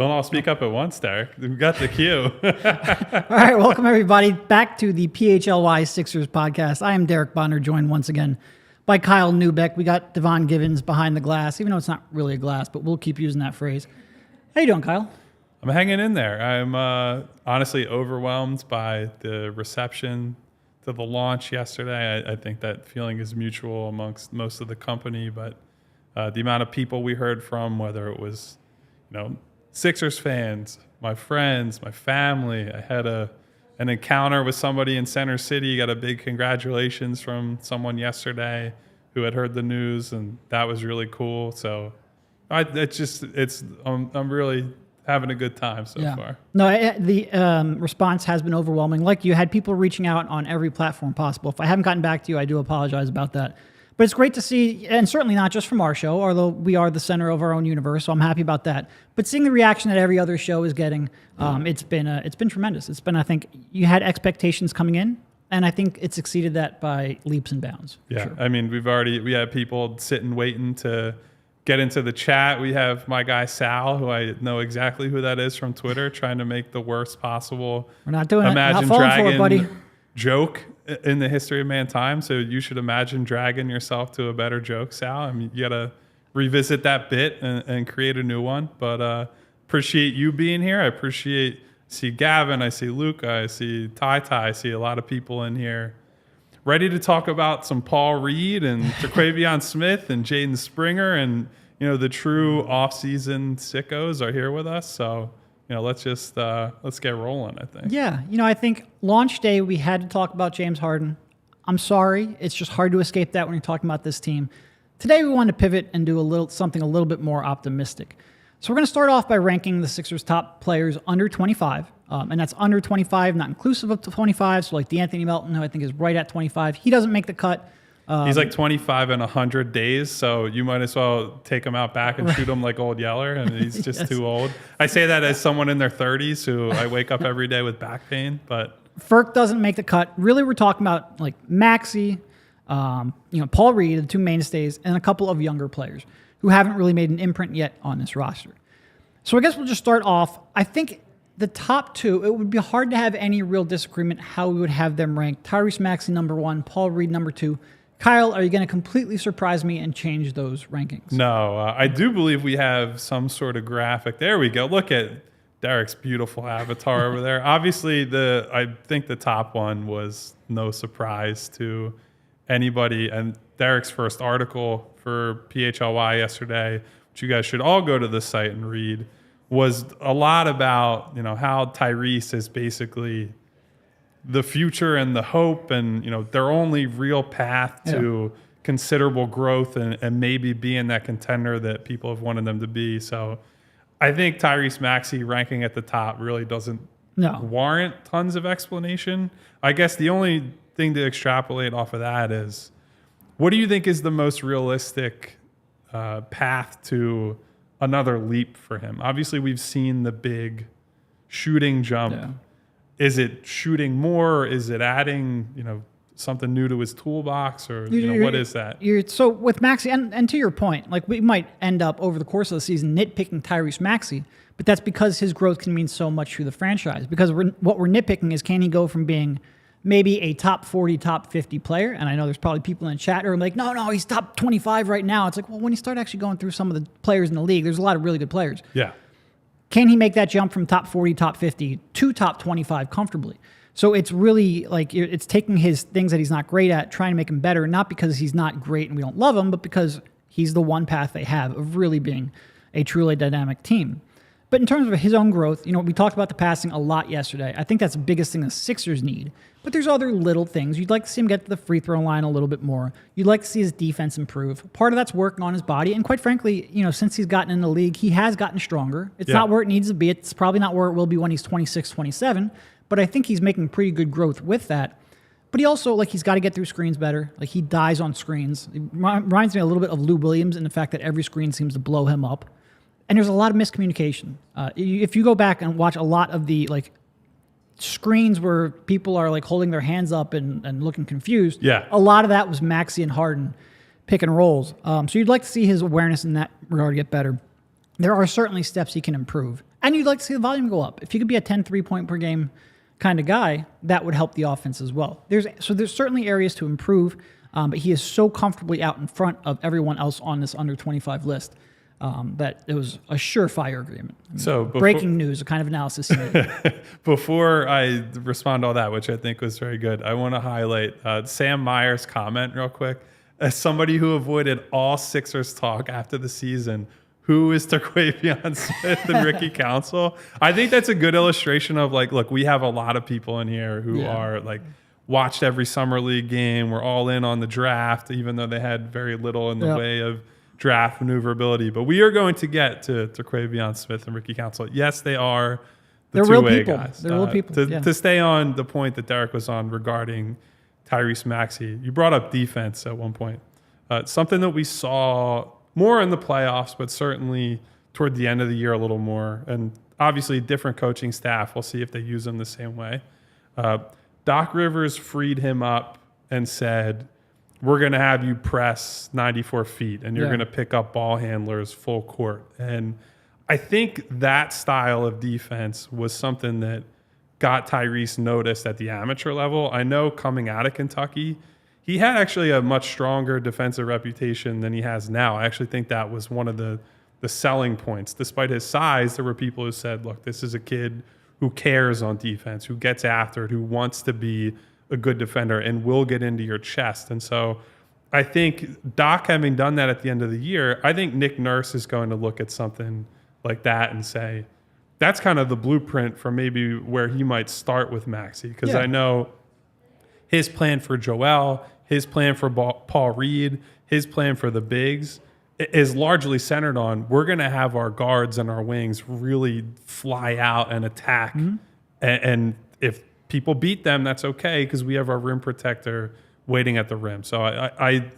Don't all speak up at once, Derek. We've got the cue. All right, welcome everybody back to the PHLY Sixers podcast. I am Derek Bodner, joined once again by Kyle Neubeck. We got Devon Givens behind the glass, even though it's not really a glass, but we'll keep using that phrase. How you doing, Kyle? I'm hanging in there. I'm honestly overwhelmed by the reception to the launch yesterday. I think that feeling is mutual amongst most of the company, but the amount of people we heard from, whether it was, Sixers fans, my friends, my family. I had an encounter with somebody in Center City. Got a big congratulations from someone yesterday who had heard the news, and that was really cool. So I'm really having a good time so far. No, the response has been overwhelming. Like, you had people reaching out on every platform possible. If I haven't gotten back to you, I do apologize about that. But it's great to see, and certainly not just from our show, although we are the center of our own universe, so I'm happy about that. But seeing the reaction that every other show is getting, it's been tremendous. It's been, I think, you had expectations coming in, and I think it's exceeded that by leaps and bounds. Yeah, sure. I mean, we have people sitting waiting to get into the chat. We have my guy Sal, who I know exactly who that is from Twitter, trying to make the worst possible We're not doing Imagine it. Not falling Dragon for it, buddy. Joke in the history of mankind. So you should imagine dragging yourself to a better joke, Sal. I mean, you got to revisit that bit and create a new one. But appreciate you being here. I see Gavin, I see Luca, I see Ty, I see a lot of people in here ready to talk about some Paul Reed and Terquavion Smith and Jaden Springer, and the true off-season sickos are here with us. So let's get rolling, I think. Yeah, I think launch day we had to talk about James Harden. I'm sorry, it's just hard to escape that when you're talking about this team. Today we wanted to pivot and do something a little bit more optimistic. So we're going to start off by ranking the Sixers' top players under 25. And that's under 25, not inclusive of 25. So like DeAnthony Melton, who I think is right at 25. He doesn't make the cut. He's like 25 in 100 days, so you might as well take him out back and shoot him like Old Yeller, and he's just too old. I say that as someone in their 30s who I wake up every day with back pain. But Ferk doesn't make the cut. Really, we're talking about like Maxey, Paul Reed, the two mainstays, and a couple of younger players who haven't really made an imprint yet on this roster. So I guess we'll just start off. I think the top two, it would be hard to have any real disagreement how we would have them ranked. Tyrese Maxey, number 1, Paul Reed, number 2. Kyle, are you going to completely surprise me and change those rankings? No, I do believe we have some sort of graphic. There we go. Look at Derek's beautiful avatar over there. Obviously, I think the top one was no surprise to anybody. And Derek's first article for PHLY yesterday, which you guys should all go to the site and read, was a lot about how Tyrese is basically the future and the hope, and their only real path to considerable growth and maybe being that contender that people have wanted them to be. So I think Tyrese Maxey ranking at the top really doesn't warrant tons of explanation. I guess the only thing to extrapolate off of that is, what do you think is the most realistic path to another leap for him? Obviously, we've seen the big shooting jump. Yeah. Is it shooting more? Or is it adding, something new to his toolbox, or what is that? So with Maxey, and to your point, like, we might end up over the course of the season nitpicking Tyrese Maxey, but that's because his growth can mean so much to the franchise. Because what we're nitpicking is, can he go from being maybe a top 40, top 50 player? And I know there's probably people in the chat who are like, no, he's top 25 right now. It's like, well, when you start actually going through some of the players in the league, there's a lot of really good players. Yeah. Can he make that jump from top 40, top 50 to top 25 comfortably? So it's really like, it's taking his things that he's not great at, trying to make him better, not because he's not great and we don't love him, but because he's the one path they have of really being a truly dynamic team. But in terms of his own growth, we talked about the passing a lot yesterday. I think that's the biggest thing the Sixers need. But there's other little things. You'd like to see him get to the free throw line a little bit more. You'd like to see his defense improve. Part of that's working on his body. And quite frankly, since he's gotten in the league, he has gotten stronger. It's not where it needs to be. It's probably not where it will be when he's 26, 27. But I think he's making pretty good growth with that. But he also, he's got to get through screens better. Like, he dies on screens. It reminds me a little bit of Lou Williams in the fact that every screen seems to blow him up. And there's a lot of miscommunication. If you go back and watch a lot of the, screens where people are holding their hands up and looking confused. Yeah. A lot of that was Maxey and Harden pick and rolls. So you'd like to see his awareness in that regard get better. There are certainly steps he can improve. And you'd like to see the volume go up. If you could be a 10 3-point per game kind of guy, that would help the offense as well. There's certainly areas to improve, but he is so comfortably out in front of everyone else on this under 25 list that it was a surefire agreement. Breaking news, a kind of analysis. Before I respond to all that, which I think was very good, I want to highlight Sam Meyer's comment real quick. As somebody who avoided all Sixers talk after the season, who is Terquavion Smith and Ricky Council? I think that's a good illustration of like, look, we have a lot of people in here who are like watched every summer league game. We're all in on the draft, even though they had very little in the way of draft maneuverability. But we are going to get to Terquavion Smith and Ricky Council. Yes, they are the two-way guys. They're real people. To stay on the point that Derek was on regarding Tyrese Maxey, you brought up defense at one point. Something that we saw more in the playoffs, but certainly toward the end of the year a little more. And obviously different coaching staff. We'll see if they use him the same way. Doc Rivers freed him up and said, we're going to have you press 94 feet and you're going to pick up ball handlers full court. And I think that style of defense was something that got Tyrese noticed at the amateur level. I know coming out of Kentucky, he had actually a much stronger defensive reputation than he has now. I actually think that was one of the selling points. Despite his size, there were people who said, look, this is a kid who cares on defense, who gets after it, who wants to be a good defender and will get into your chest. And so I think Doc having done that at the end of the year, I think Nick Nurse is going to look at something like that and say, that's kind of the blueprint for maybe where he might start with Maxey. Because I know his plan for Joel, his plan for Paul Reed, his plan for the bigs is largely centered on we're going to have our guards and our wings really fly out and attack. Mm-hmm. And if people beat them, that's okay because we have our rim protector waiting at the rim. So I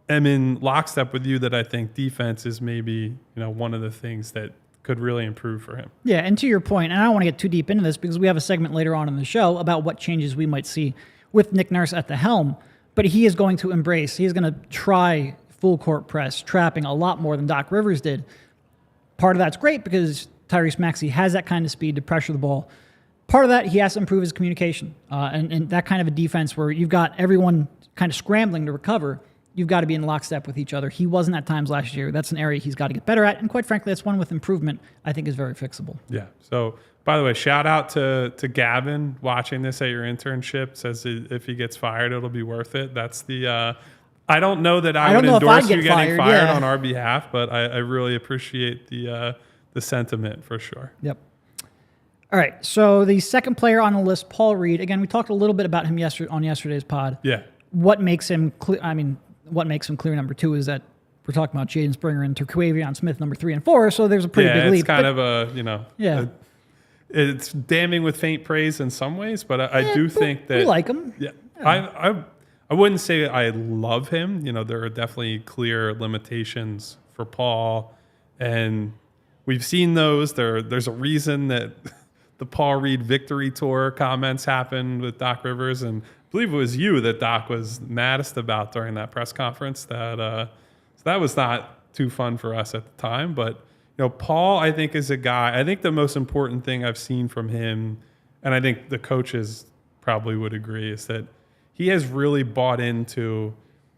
am in lockstep with you that I think defense is maybe one of the things that could really improve for him. Yeah, and to your point, and I don't want to get too deep into this because we have a segment later on in the show about what changes we might see with Nick Nurse at the helm, but he is going to embrace, he is going to try full court press, trapping a lot more than Doc Rivers did. Part of that's great because Tyrese Maxey has that kind of speed to pressure the ball. Part of that, he has to improve his communication. And that kind of a defense where you've got everyone kind of scrambling to recover, you've got to be in lockstep with each other. He wasn't at times last year. That's an area he's got to get better at. And quite frankly, that's one with improvement I think is very fixable. Yeah. So, by the way, shout out to Gavin watching this at your internship. Says if he gets fired, it'll be worth it. That's the... I don't know that I would endorse you getting fired on our behalf, but I really appreciate the sentiment for sure. Yep. All right. So the second player on the list, Paul Reed. Again, we talked a little bit about him on yesterday's pod. Yeah. What makes him clear? I mean, what makes him clear number two is that we're talking about Jaden Springer and Terquavion Smith number 3 and 4. So there's a pretty big leap. It's kind of it's damning with faint praise in some ways, but I do think that we like him. Yeah. I wouldn't say I love him. There are definitely clear limitations for Paul, and we've seen those. There's a reason that the Paul Reed victory tour comments happened with Doc Rivers, and I believe it was you that Doc was maddest about during that press conference. So that was not too fun for us at the time. But Paul, I think, is a guy. I think the most important thing I've seen from him, and I think the coaches probably would agree, is that he has really bought into,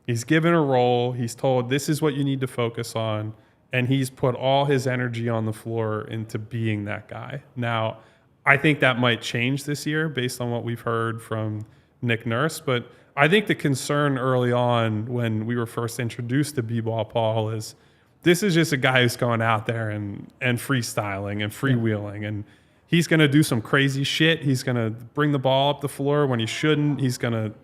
he's given a role, he's told this is what you need to focus on, and he's put all his energy on the floor into being that guy. Now, I think that might change this year based on what we've heard from Nick Nurse, but I think the concern early on when we were first introduced to B-Ball Paul is this is just a guy who's going out there and freestyling and freewheeling, and he's going to do some crazy shit. He's going to bring the ball up the floor when he shouldn't. He's going to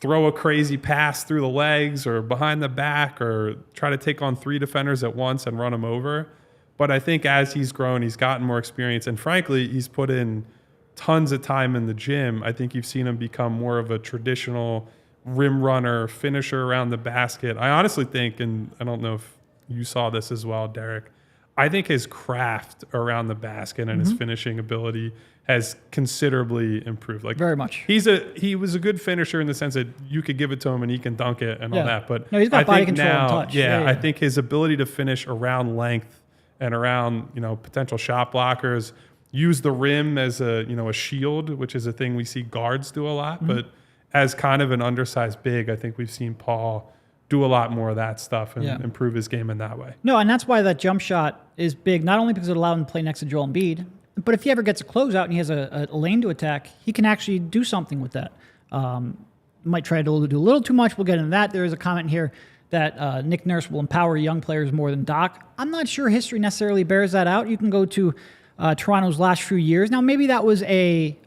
throw a crazy pass through the legs or behind the back or try to take on 3 defenders at once and run them over. But I think as he's grown, he's gotten more experience. And frankly, he's put in tons of time in the gym. I think you've seen him become more of a traditional rim runner, finisher around the basket. I honestly think, and I don't know if you saw this as well, Derek, I think his craft around the basket and his finishing ability has considerably improved. Like very much. He was a good finisher in the sense that you could give it to him and he can dunk it and all that. But no, he's got body control and touch. I think his ability to finish around length and around, potential shot blockers. Use the rim as a shield, which is a thing we see guards do a lot. But as kind of an undersized big, I think we've seen Paul do a lot more of that stuff and improve his game in that way. No, and that's why that jump shot is big, not only because it allowed him to play next to Joel Embiid, but if he ever gets a closeout and he has a lane to attack, he can actually do something with that. Might try to do a little too much. We'll get into that. There is a comment here that Nick Nurse will empower young players more than Doc. I'm not sure history necessarily bears that out. You can go to Toronto's last few years. Now, maybe that was a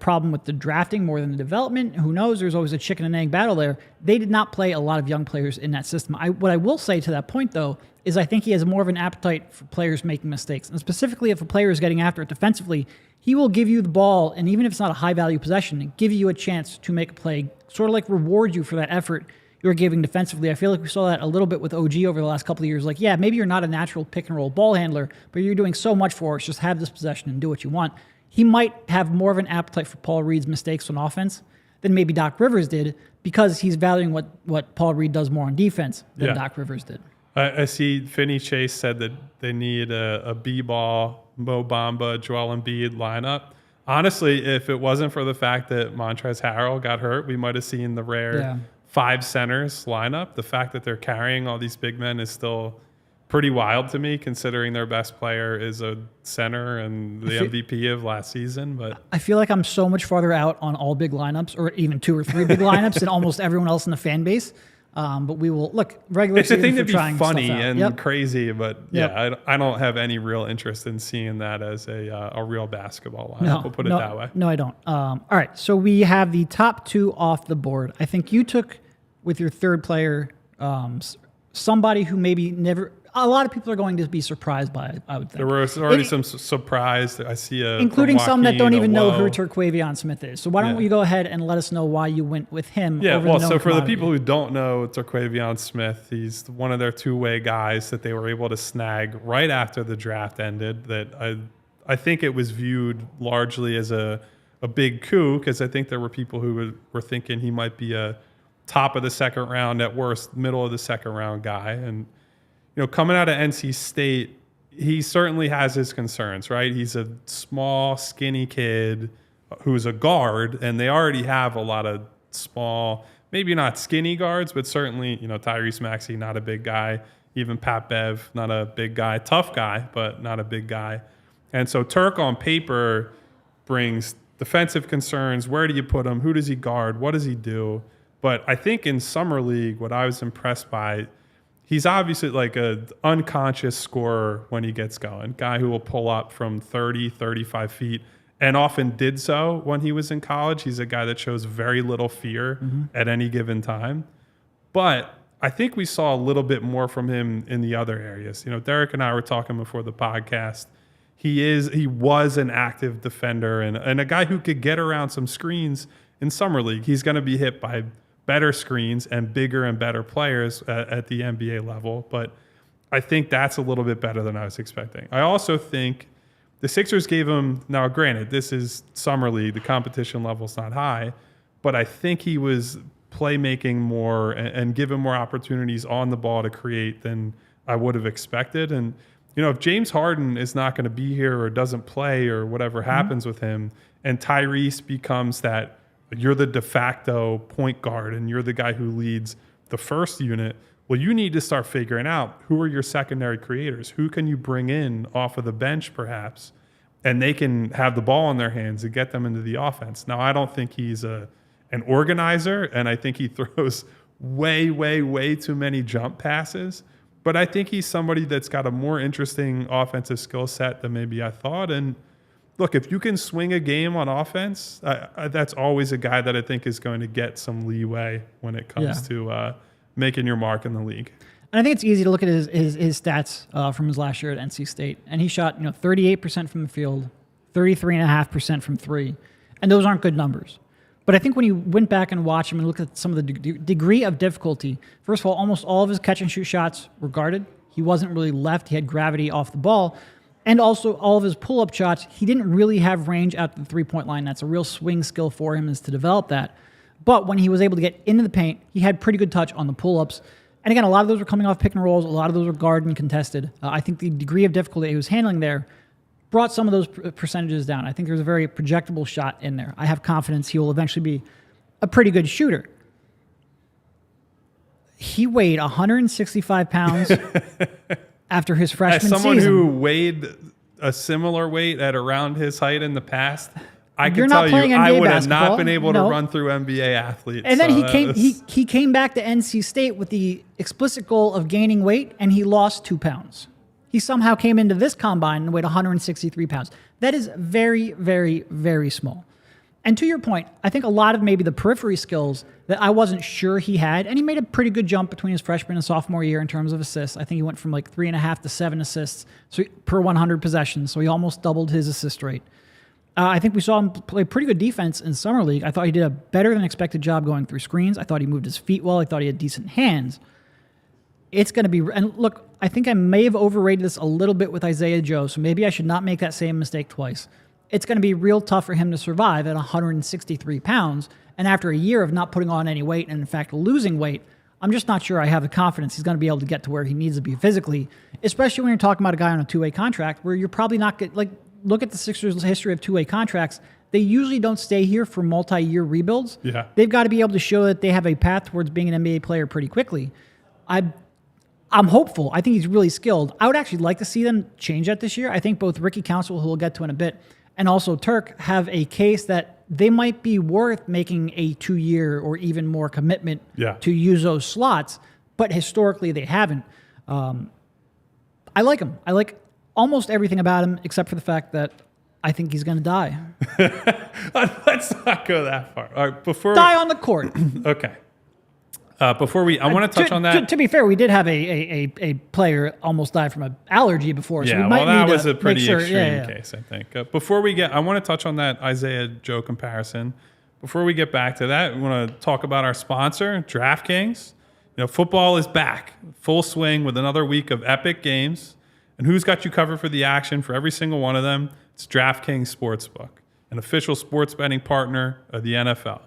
problem with the drafting more than the development. Who knows? There's always a chicken and egg battle there. They did not play a lot of young players in that system. What I will say to that point, though, is I think he has more of an appetite for players making mistakes. And specifically, if a player is getting after it defensively, he will give you the ball, and even if it's not a high-value possession, give you a chance to make a play, sort of like reward you for that effort you're giving defensively. I feel like we saw that a little bit with OG over the last couple of years. Like, yeah, maybe you're not a natural pick-and-roll ball handler, but you're doing so much for us. Just have this possession and do what you want. He might have more of an appetite for Paul Reed's mistakes on offense than maybe Doc Rivers did, because he's valuing what Paul Reed does more on defense than Doc Rivers did. I see Finney Chase said that they need a B-ball, Mo Bamba, Joel Embiid lineup. Honestly, if it wasn't for the fact that Montrezl Harrell got hurt, we might have seen the rare 5 centers lineup. The fact that they're carrying all these big men is still pretty wild to me, considering their best player is a center and the MVP of last season. But I feel like I'm so much farther out on all big lineups, or even 2 or 3 big lineups, than almost everyone else in the fan base. But we will look regular. It's a thing to be funny and crazy, but I don't have any real interest in seeing that as a real basketball lineup. We'll put it that way. No, I don't. All right, so we have the top 2 off the board. I think you took with your third player somebody who maybe never. A lot of people are going to be surprised by it, I would think. There was already some surprise. I see including some that don't even know who Terquavion Smith is. So why don't you go ahead and let us know why you went with him? Yeah, well, so for the people who don't know Terquavion Smith, he's one of their two-way guys that they were able to snag right after the draft ended. That I think it was viewed largely as a big coup, because I think there were people who were thinking he might be a top of the second round, at worst middle of the second round guy. And coming out of NC State, he certainly has his concerns, right? He's a small, skinny kid who's a guard, and they already have a lot of small, maybe not skinny guards, but certainly, Tyrese Maxey, not a big guy. Even Pat Bev, not a big guy. Tough guy, but not a big guy. And so Turk on paper brings defensive concerns. Where do you put him? Who does he guard? What does he do? But I think in Summer League, what I was impressed by, he's obviously like an unconscious scorer when he gets going. Guy who will pull up from 30, 35 feet, and often did so when he was in college. He's a guy that shows very little fear at any given time. But I think we saw a little bit more from him in the other areas. Derek and I were talking before the podcast. He was an active defender and a guy who could get around some screens in Summer League. He's going to be hit by better screens and bigger and better players at the NBA level. But I think that's a little bit better than I was expecting. I also think the Sixers gave him, now granted, this is Summer League, the competition level's not high, but I think he was playmaking more and given more opportunities on the ball to create than I would have expected. And, if James Harden is not going to be here or doesn't play or whatever happens with him, and Tyrese becomes that, you're the de facto point guard and you're the guy who leads the first unit, well, you need to start figuring out who are your secondary creators. Who can you bring in off of the bench perhaps, and they can have the ball in their hands and get them into the offense. Now, I don't think he's an organizer, and I think he throws way, way, way too many jump passes. But I think he's somebody that's got a more interesting offensive skill set than maybe I thought. And look, if you can swing a game on offense, that's always a guy that I think is going to get some leeway when it comes to making your mark in the league. And I think it's easy to look at his stats from his last year at NC State. And he shot 38% from the field, 33.5% from 3. And those aren't good numbers. But I think when you went back and watched him and looked at some of the degree of difficulty, first of all, almost all of his catch and shoot shots were guarded. He wasn't really left. He had gravity off the ball. And also all of his pull-up shots, he didn't really have range out to the three-point line. That's a real swing skill for him, is to develop that. But when he was able to get into the paint, he had pretty good touch on the pull-ups. And again, a lot of those were coming off pick and rolls. A lot of those were guard and contested. I think the degree of difficulty he was handling there brought some of those percentages down. I think there's a very projectable shot in there. I have confidence he will eventually be a pretty good shooter. He weighed 165 pounds after his freshman season. As someone who weighed a similar weight at around his height in the past, I can tell you I would have not been able to run through NBA athletes. And then he came back to NC State with the explicit goal of gaining weight, and he lost 2 pounds. He somehow came into this combine and weighed 163 pounds. That is very, very, very small. And to your point, I think a lot of maybe the periphery skills that I wasn't sure he had, and he made a pretty good jump between his freshman and sophomore year in terms of assists. I think he went from like 3.5 to 7 assists per 100 possessions, so he almost doubled his assist rate. I think we saw him play pretty good defense in Summer League. I thought he did a better than expected job going through screens. I thought he moved his feet well. I thought he had decent hands. It's going to be, and look, I think I may have overrated this a little bit with Isaiah Joe, so maybe I should not make that same mistake twice. It's going to be real tough for him to survive at 163 pounds. And after a year of not putting on any weight and, in fact, losing weight, I'm just not sure I have the confidence he's going to be able to get to where he needs to be physically, especially when you're talking about a guy on a two-way contract where you're probably not – like, look at the Sixers' history of two-way contracts. They usually don't stay here for multi-year rebuilds. Yeah. They've got to be able to show that they have a path towards being an NBA player pretty quickly. I'm hopeful. I think he's really skilled. I would actually like to see them change that this year. I think both Ricky Council, who we'll get to in a bit, and also Turk have a case that they might be worth making a 2-year or even more commitment to use those slots, but historically they haven't. I like him. I like almost everything about him except for the fact that I think he's going to die. Let's not go that far. All right, die on the court. Okay. I want to touch on that. To be fair, we did have a player almost die from an allergy before. So yeah, that was a pretty extreme case, I think. I want to touch on that Isaiah Joe comparison. Before we get back to that, we want to talk about our sponsor, DraftKings. Football is back, full swing with another week of epic games. And who's got you covered for the action for every single one of them? It's DraftKings Sportsbook, an official sports betting partner of the NFL.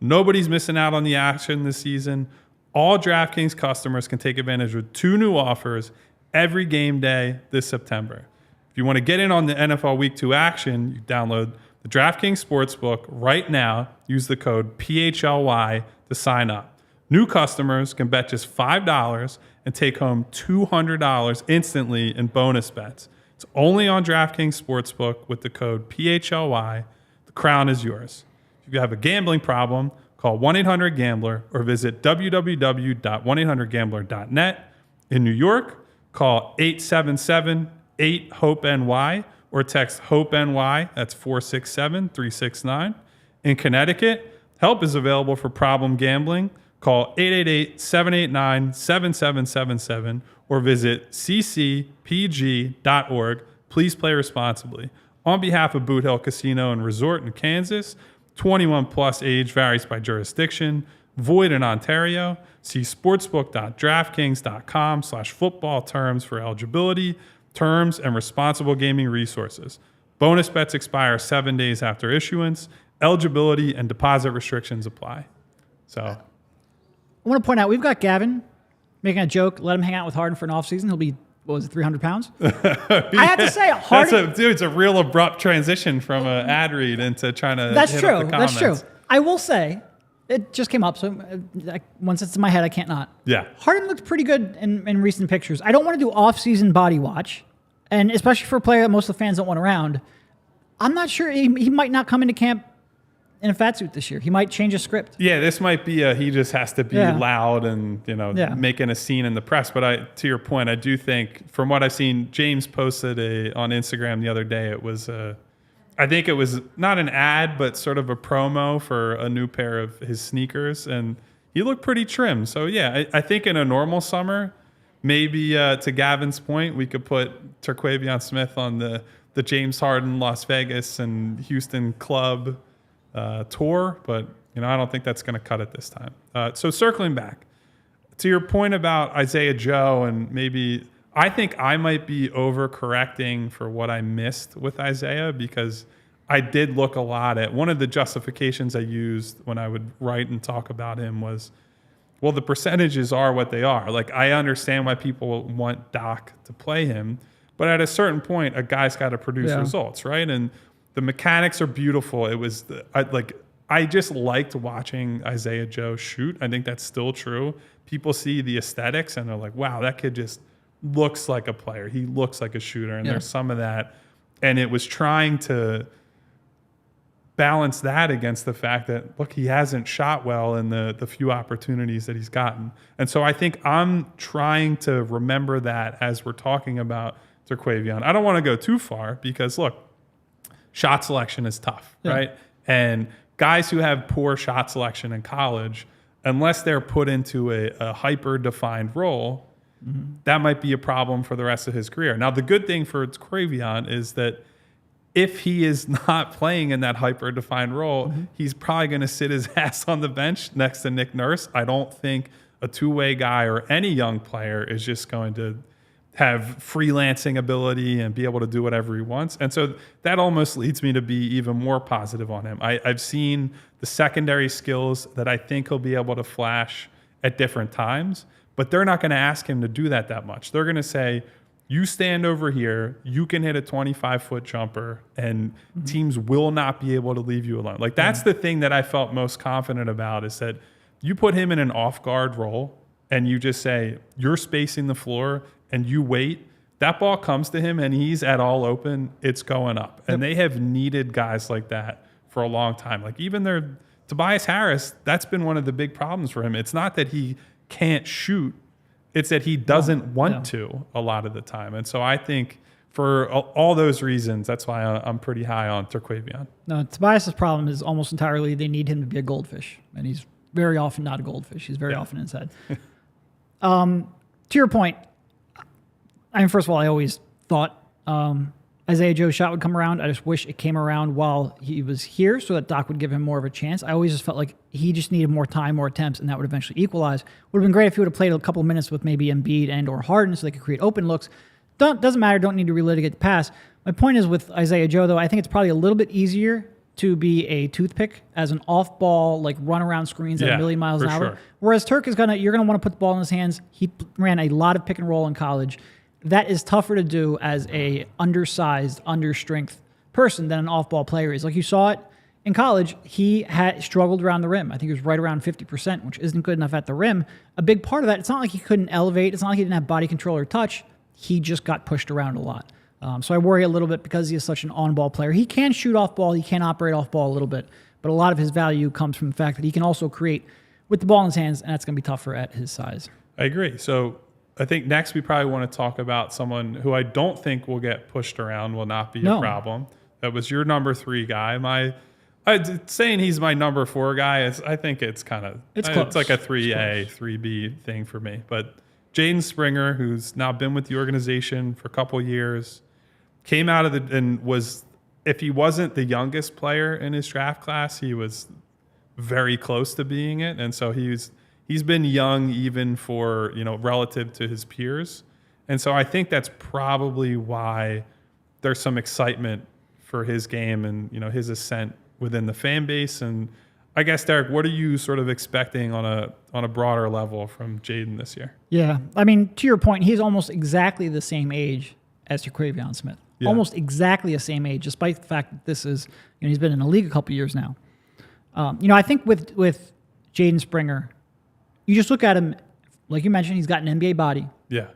Nobody's missing out on the action this season. All DraftKings customers can take advantage of 2 new offers every game day this September. If you want to get in on the NFL Week 2 action, you download the DraftKings Sportsbook right now. Use the code PHLY to sign up. New customers can bet just $5 and take home $200 instantly in bonus bets. It's only on DraftKings Sportsbook with the code PHLY. The crown is yours. If you have a gambling problem, call 1-800-GAMBLER or visit www.1800gambler.net. In New York, call 877-8-HOPE-NY or text HOPE-NY. That's 467-369. In Connecticut, help is available for problem gambling. Call 888-789-7777 or visit ccpg.org. Please play responsibly. On behalf of Boot Hill Casino and Resort in Kansas, 21 plus age varies by jurisdiction. Void in Ontario. See sportsbook.draftkings.com/football terms for eligibility, terms, and responsible gaming resources. Bonus bets expire 7 days after issuance. Eligibility and deposit restrictions apply. So, I want to point out we've got Gavin making a joke. Let him hang out with Harden for an offseason. He'll be, 300 pounds? I have to say, Harden... It's a real abrupt transition from an ad read into trying to That's hit true. up the comments. That's true. I will say, it just came up, so once it's in my head, I can't not. Yeah. Harden looked pretty good in recent pictures. I don't want to do off-season body watch, and especially for a player that most of the fans don't want around. I'm not sure. He might not come into camp in a fat suit this year. He might change his script. Yeah, this might be he just has to be loud and making a scene in the press. But to your point, I do think from what I've seen, James posted on Instagram the other day. It was I think it was not an ad, but sort of a promo for a new pair of his sneakers, and he looked pretty trim. So yeah, I think in a normal summer, maybe to Gavin's point, we could put Terquavion Smith on the James Harden Las Vegas and Houston club tour, but I don't think that's going to cut it this time. So circling back to your point about Isaiah Joe, and maybe I think I might be overcorrecting for what I missed with Isaiah, because I did look a lot at one of the justifications I used when I would write and talk about him was well, the percentages are what they are. Like, I understand why people want Doc to play him, but at a certain point, a guy's got to produce results, right? And the mechanics are beautiful. It was I just liked watching Isaiah Joe shoot. I think that's still true. People see the aesthetics and they're like, wow, that kid just looks like a player. He looks like a shooter. And there's some of that. And it was trying to balance that against the fact that, look, he hasn't shot well in the few opportunities that he's gotten. And so I think I'm trying to remember that as we're talking about Terquavion. I don't want to go too far because, look, shot selection is tough, right? And guys who have poor shot selection in college, unless they're put into a hyper-defined role, that might be a problem for the rest of his career. Now, the good thing for Terquavion is that if he is not playing in that hyper-defined role, he's probably going to sit his ass on the bench next to Nick Nurse. I don't think a two-way guy or any young player is just going to have freelancing ability and be able to do whatever he wants. And so that almost leads me to be even more positive on him. I've seen the secondary skills that I think he'll be able to flash at different times, but they're not going to ask him to do that much. They're going to say, you stand over here, you can hit a 25-foot jumper, and teams will not be able to leave you alone. Like, that's the thing that I felt most confident about, is that you put him in an off-guard role and you just say, you're spacing the floor and you wait, that ball comes to him and he's at all open, it's going up. And they have needed guys like that for a long time. Like, even their Tobias Harris, that's been one of the big problems for him. It's not that he can't shoot, it's that he doesn't want to a lot of the time. And so I think for all those reasons, that's why I'm pretty high on Terquavion. No, Tobias's problem is almost entirely they need him to be a goldfish. And he's very often not a goldfish. He's very often inside. To your point, I mean, first of all, I always thought Isaiah Joe's shot would come around. I just wish it came around while he was here so that Doc would give him more of a chance. I always just felt like he just needed more time, more attempts, and that would eventually equalize. Would have been great if he would have played a couple of minutes with maybe Embiid and or Harden so they could create open looks. Doesn't matter. Don't need to relitigate the pass. My point is with Isaiah Joe, though, I think it's probably a little bit easier to be a toothpick as an off-ball, like run-around screens at a million miles an hour. Sure. Whereas Turk is you're gonna want to put the ball in his hands. He ran a lot of pick and roll in college. That is tougher to do as a undersized, understrength person than an off-ball player is. Like, you saw it in college, he had struggled around the rim. I think he was right around 50%, which isn't good enough at the rim. A big part of that, it's not like he couldn't elevate. It's not like he didn't have body control or touch. He just got pushed around a lot. So I worry a little bit because he is such an on-ball player. He can shoot off-ball. He can operate off-ball a little bit. But a lot of his value comes from the fact that he can also create with the ball in his hands, and that's going to be tougher at his size. I agree. So I think next we probably want to talk about someone who I don't think will get pushed around, will not be a problem. That was your number 3 guy. Saying he's my number 4 guy, I think it's kind of, it's like a 3A, 3B thing for me. But Jaden Springer, who's now been with the organization for a couple years, came out of and was, if he wasn't the youngest player in his draft class, he was very close to being it. And so he's been young even for, relative to his peers. And so I think that's probably why there's some excitement for his game and, his ascent within the fan base. And I guess, Derek, what are you sort of expecting on a broader level from Jaden this year? Yeah. I mean, to your point, he's almost exactly the same age as Terquavion Smith. Yeah. Almost exactly the same age, despite the fact that this is, he's been in the league a couple years now. I think with Jaden Springer, you just look at him, like you mentioned, he's got an NBA body. Yeah.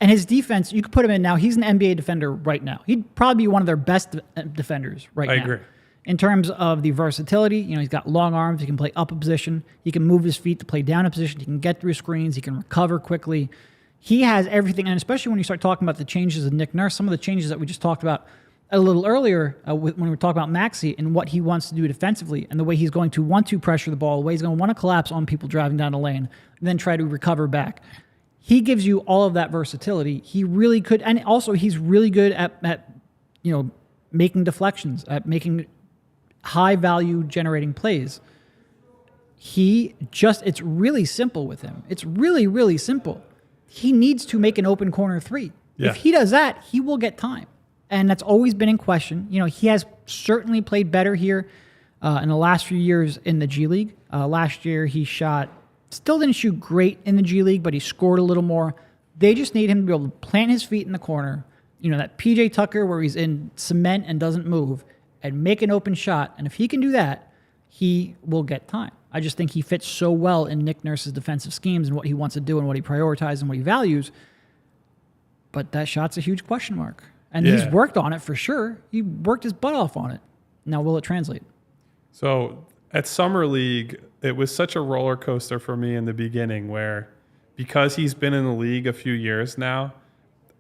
And his defense, you could put him in now. He's an NBA defender right now. He'd probably be one of their best defenders right now. I agree. In terms of the versatility, he's got long arms. He can play up a position. He can move his feet to play down a position. He can get through screens. He can recover quickly. He has everything. And especially when you start talking about the changes of Nick Nurse, some of the changes that we just talked about a little earlier when we were talking about Maxey and what he wants to do defensively and the way he's going to want to pressure the ball, the way he's going to want to collapse on people driving down the lane and then try to recover back. He gives you all of that versatility. He really could. And also he's really good at making deflections, at making high value generating plays. It's really simple with him. It's really, really simple. He needs to make an open corner 3. Yeah. If he does that, he will get time. And that's always been in question. He has certainly played better here in the last few years in the G League. Last year, he shot Still didn't shoot great in the G League, but he scored a little more. They just need him to be able to plant his feet in the corner, that PJ Tucker where he's in cement and doesn't move, and make an open shot. And if he can do that, he will get time. I just think he fits so well in Nick Nurse's defensive schemes and what he wants to do and what he prioritizes and what he values. But that shot's a huge question mark. And he's worked on it for sure. He worked his butt off on it. Now, will it translate? So at Summer League, it was such a roller coaster for me in the beginning where because he's been in the league a few years now,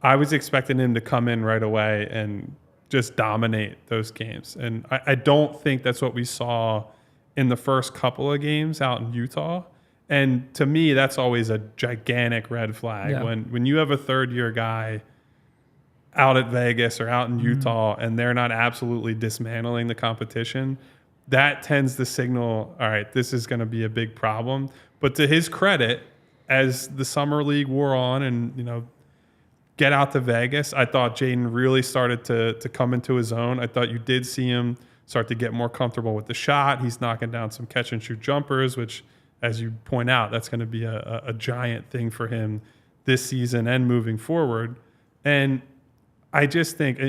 I was expecting him to come in right away and just dominate those games. And I don't think that's what we saw in the first couple of games out in Utah. And to me, that's always a gigantic red flag. Yeah. When you have a third-year guy out at Vegas or out in Utah and they're not absolutely dismantling the competition, that tends to signal, all right, this is going to be a big problem. But to his credit, as the Summer League wore on and, get out to Vegas, I thought Jaden really started to come into his own. I thought you did see him start to get more comfortable with the shot. He's knocking down some catch-and-shoot jumpers, which, as you point out, that's going to be a giant thing for him this season and moving forward. And I just think,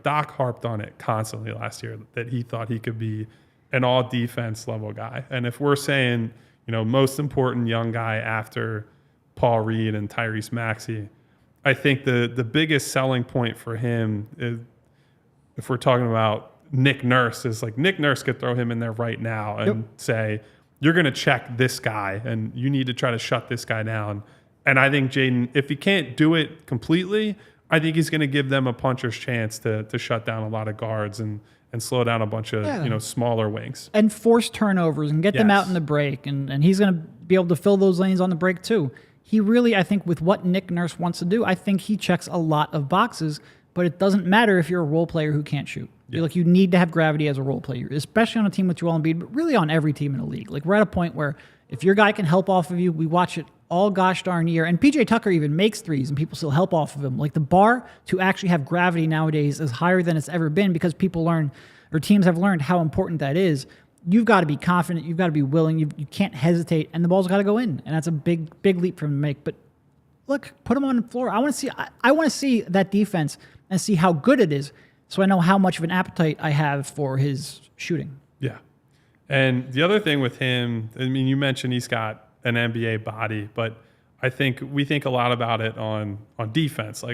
Doc harped on it constantly last year that he thought he could be an all-defense level guy. And if we're saying, most important young guy after Paul Reed and Tyrese Maxey, I think the biggest selling point for him is, if we're talking about Nick Nurse, is like Nick Nurse could throw him in there right now and say, you're going to check this guy and you need to try to shut this guy down. And I think Jaden, if he can't do it completely, I think he's going to give them a puncher's chance to shut down a lot of guards and slow down a bunch of smaller wings. And force turnovers and get them out in the break. And he's going to be able to fill those lanes on the break too. He really, I think, with what Nick Nurse wants to do, I think he checks a lot of boxes, but it doesn't matter if you're a role player who can't shoot. Yeah. You need to have gravity as a role player, especially on a team with Joel Embiid, but really on every team in the league. We're at a point where if your guy can help off of you, we watch it all gosh darn year. And PJ Tucker even makes threes and people still help off of him. The bar to actually have gravity nowadays is higher than it's ever been because people learn, or teams have learned how important that is. You've got to be confident. You've got to be willing. You can't hesitate, and the ball's got to go in. And that's a big leap for him to make. But look, put him on the floor. I want to see that defense and see how good it is, so I know how much of an appetite I have for his shooting. Yeah, and the other thing with him, you mentioned he's got an NBA body, but I think we think a lot about it on defense.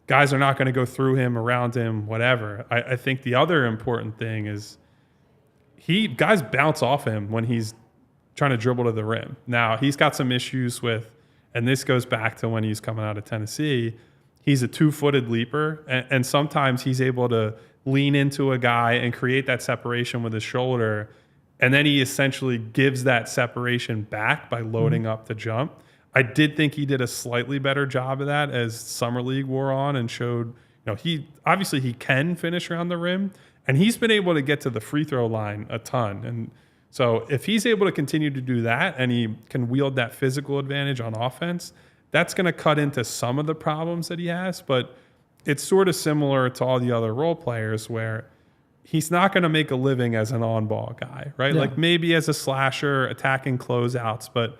Guys are not going to go through him, around him, whatever. I think the other important thing is guys bounce off him when he's trying to dribble to the rim. Now, he's got some issues with, and this goes back to when he's coming out of Tennessee, he's a two-footed leaper, and sometimes he's able to lean into a guy and create that separation with his shoulder, and then he essentially gives that separation back by loading up the jump. I did think he did a slightly better job of that as Summer League wore on and showed, he can finish around the rim, and he's been able to get to the free throw line a ton. And so if he's able to continue to do that and he can wield that physical advantage on offense, that's going to cut into some of the problems that he has. But it's sort of similar to all the other role players where he's not going to make a living as an on-ball guy, right? Yeah. Maybe as a slasher, attacking closeouts, but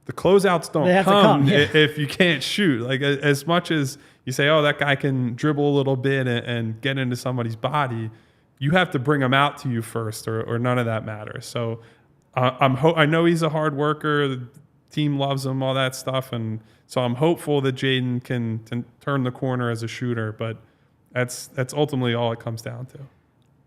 the closeouts don't come if you can't shoot. As much as you say, oh, that guy can dribble a little bit and get into somebody's body, you have to bring him out to you first, or none of that matters. So I know he's a hard worker. The team loves him, all that stuff, and so I'm hopeful that Jaden can turn the corner as a shooter. But that's ultimately all it comes down to.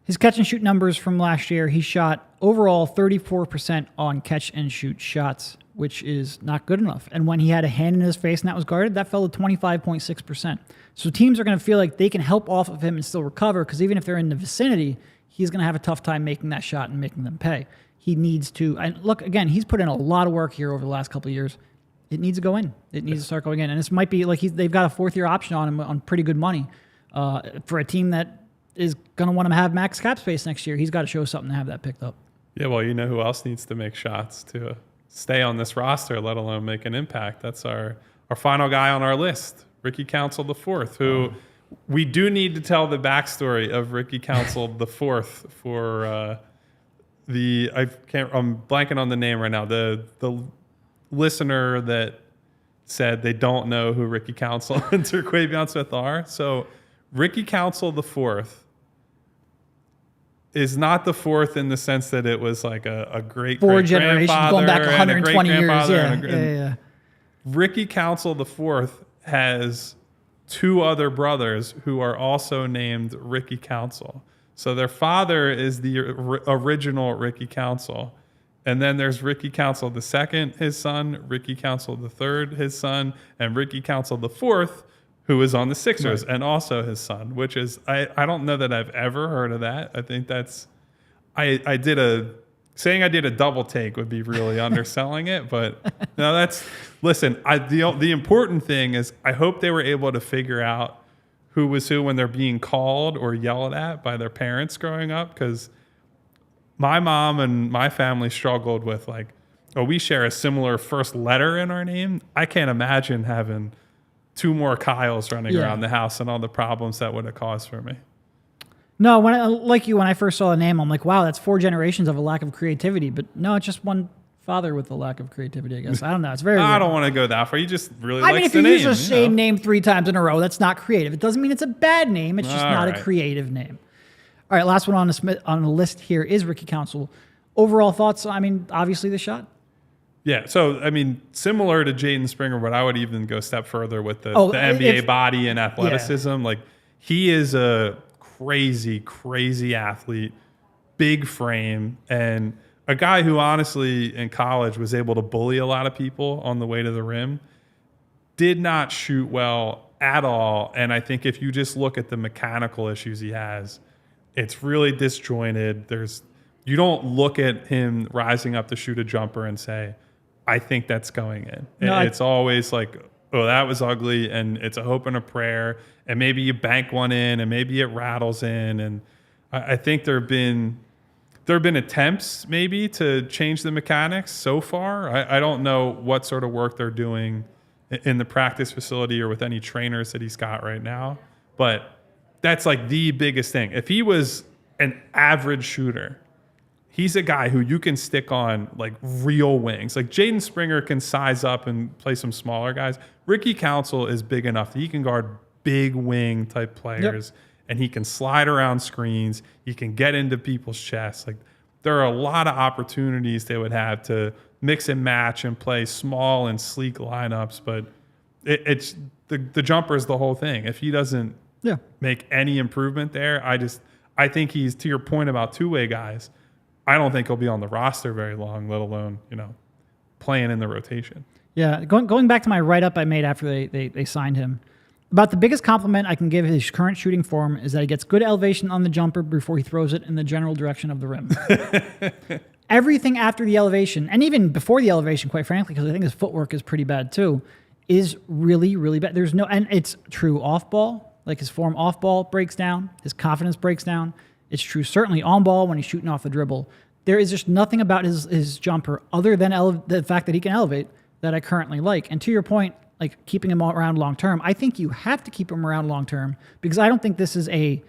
His catch and shoot numbers from last year, he shot overall 34% on catch and shoot shots, which is not good enough. And when he had a hand in his face and that was guarded, that fell to 25.6%. So teams are going to feel like they can help off of him and still recover, because even if they're in the vicinity, he's going to have a tough time making that shot and making them pay. He needs to, and look, again, he's put in a lot of work here over the last couple of years. It needs to go in. It needs to start going in. And this might be they've got a fourth-year option on him on pretty good money for a team that is going to want him to have max cap space next year. He's got to show something to have that picked up. Yeah, well, who else needs to make shots to stay on this roster, let alone make an impact? That's our final guy on our list, Ricky Council IV, who we do need to tell the backstory of Ricky Council IV for I'm blanking on the name right now. The listener that said they don't know who Ricky Council and Terquavion Smith are. So Ricky Council the fourth is not the fourth in the sense that it was like a great Four generations going back 120 years. Yeah. Ricky Council the fourth has two other brothers who are also named Ricky Council. So their father is the original Ricky Council. And then there's Ricky Council the second, his son, Ricky Council the third, his son, and Ricky Council the fourth, who is on the Sixers, and also his son, which is, I don't know that I've ever heard of that. I think that's, saying I did a double take would be really underselling it, but no, listen, the important thing is I hope they were able to figure out who was who when they're being called or yelled at by their parents growing up, because my mom and my family struggled with like, oh, we share a similar first letter in our name. I can't imagine having two more Kyles running around the house and all the problems that would have caused for me. No, when I first saw the name, I'm like, wow, that's 4 generations of a lack of creativity. But no, it's just one father with a lack of creativity, I guess. I don't know. It's very I weird. don't want to go that far. You just really I mean, likes if the you name. use the same name 3 times in a row, that's not creative. It doesn't mean it's a bad name. It's just not a creative name. All right, last one on the list here is Ricky Council. Overall thoughts? I mean, obviously the shot. Yeah, so I mean, similar to Jaden Springer, but I would even go a step further with the NBA body and athleticism. Yeah. Like, he is a crazy, crazy athlete, big frame, and a guy who honestly in college was able to bully a lot of people on the way to the rim. Did not shoot well at all, and I think if you just look at the mechanical issues he has, it's really disjointed. You don't look at him rising up to shoot a jumper and say, I think that's going in. No, it's always like, oh, that was ugly, and it's a hope and a prayer, and maybe you bank one in, and maybe it rattles in. And I think there have been attempts maybe to change the mechanics so far. I don't know what sort of work they're doing in the practice facility or with any trainers that he's got right now, but that's like the biggest thing. If he was an average shooter, he's a guy who you can stick on like real wings. Like Jaden Springer can size up and play some smaller guys. Ricky Council is big enough that he can guard big wing type players, and he can slide around screens. He can get into people's chests. Like, there are a lot of opportunities they would have to mix and match and play small and sleek lineups, but it's the jumper is the whole thing. If he doesn't make any improvement there, I think he's, to your point about two-way guys, I don't think he'll be on the roster very long, let alone, playing in the rotation. Yeah, going back to my write-up I made after they signed him, about the biggest compliment I can give his current shooting form is that he gets good elevation on the jumper before he throws it in the general direction of the rim. Everything after the elevation, and even before the elevation, quite frankly, because I think his footwork is pretty bad too, is really, really bad. And it's true off-ball. Like, his form off-ball breaks down. His confidence breaks down. It's true certainly on-ball when he's shooting off the dribble. There is just nothing about his jumper other than the fact that he can elevate that I currently like. And to your point, like keeping him around long-term, I think you have to keep him around long-term because I don't think this is a,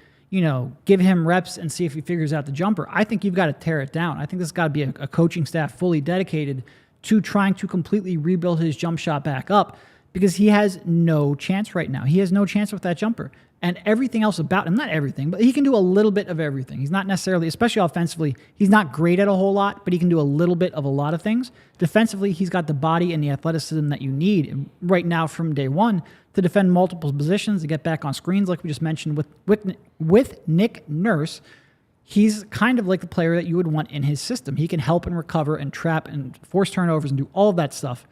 give him reps and see if he figures out the jumper. I think you've got to tear it down. I think this has got to be a coaching staff fully dedicated to trying to completely rebuild his jump shot back up because he has no chance right now. He has no chance with that jumper. And everything else about him, not everything, but he can do a little bit of everything. He's not necessarily, especially offensively, he's not great at a whole lot, but he can do a little bit of a lot of things. Defensively, he's got the body and the athleticism that you need right now from day one to defend multiple positions, to get back on screens, like we just mentioned with Nick Nurse. He's kind of like the player that you would want in his system. He can help and recover and trap and force turnovers and do all of that stuff.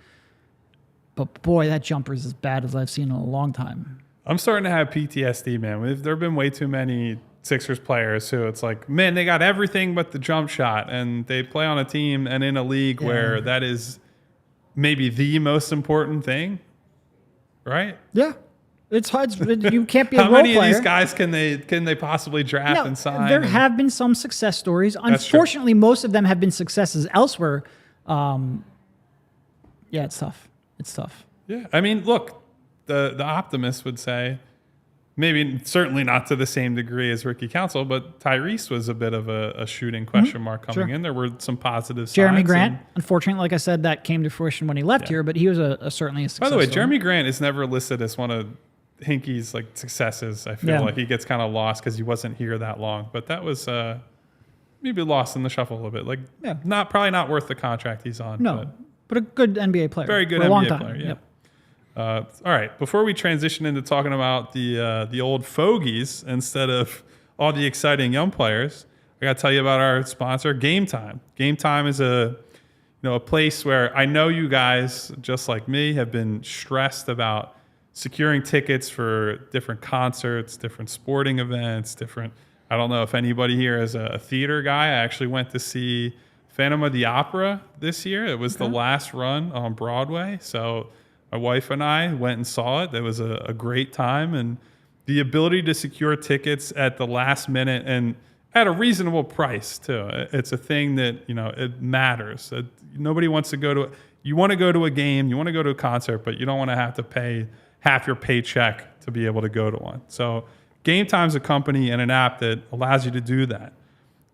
But boy, that jumper is as bad as I've seen in a long time. I'm starting to have PTSD, man. There have been way too many Sixers players who it's like, man, they got everything but the jump shot, and they play on a team and in a league where that is maybe the most important thing, right? Yeah. It's hard. You can't be a How role many player. of these guys can they possibly draft and sign? There have been some success stories. Unfortunately, most of them have been successes elsewhere. It's tough. It's tough. Yeah. I mean, look, the optimist would say maybe certainly not to the same degree as Ricky Council, but Tyrese was a bit of a shooting question mark coming in. There were some positive signs. Jeremy Grant, unfortunately, like I said, that came to fruition when he left here, but he was certainly a success. By the way, story. Jeremy Grant is never listed as one of Hinkey's like successes. I feel like he gets kind of lost because he wasn't here that long, but that was maybe lost in the shuffle a little bit. Like, probably not worth the contract he's on. No, but a good NBA player. Very good for a NBA long time. player. Yeah. All right. Before we transition into talking about the old fogies instead of all the exciting young players, I got to tell you about our sponsor, Game Time. Game Time is a place where I know you guys, just like me, have been stressed about securing tickets for different concerts, different sporting events, I don't know if anybody here is a theater guy. I actually went to see Phantom of the Opera this year. It was the last run on Broadway. So my wife and I went and saw it. It was a great time. And the ability to secure tickets at the last minute and at a reasonable price, too. It's a thing that, it matters. Nobody wants to go to you want to go to a game, you want to go to a concert, but you don't want to have to pay half your paycheck to be able to go to one. So Game Time's a company and an app that allows you to do that.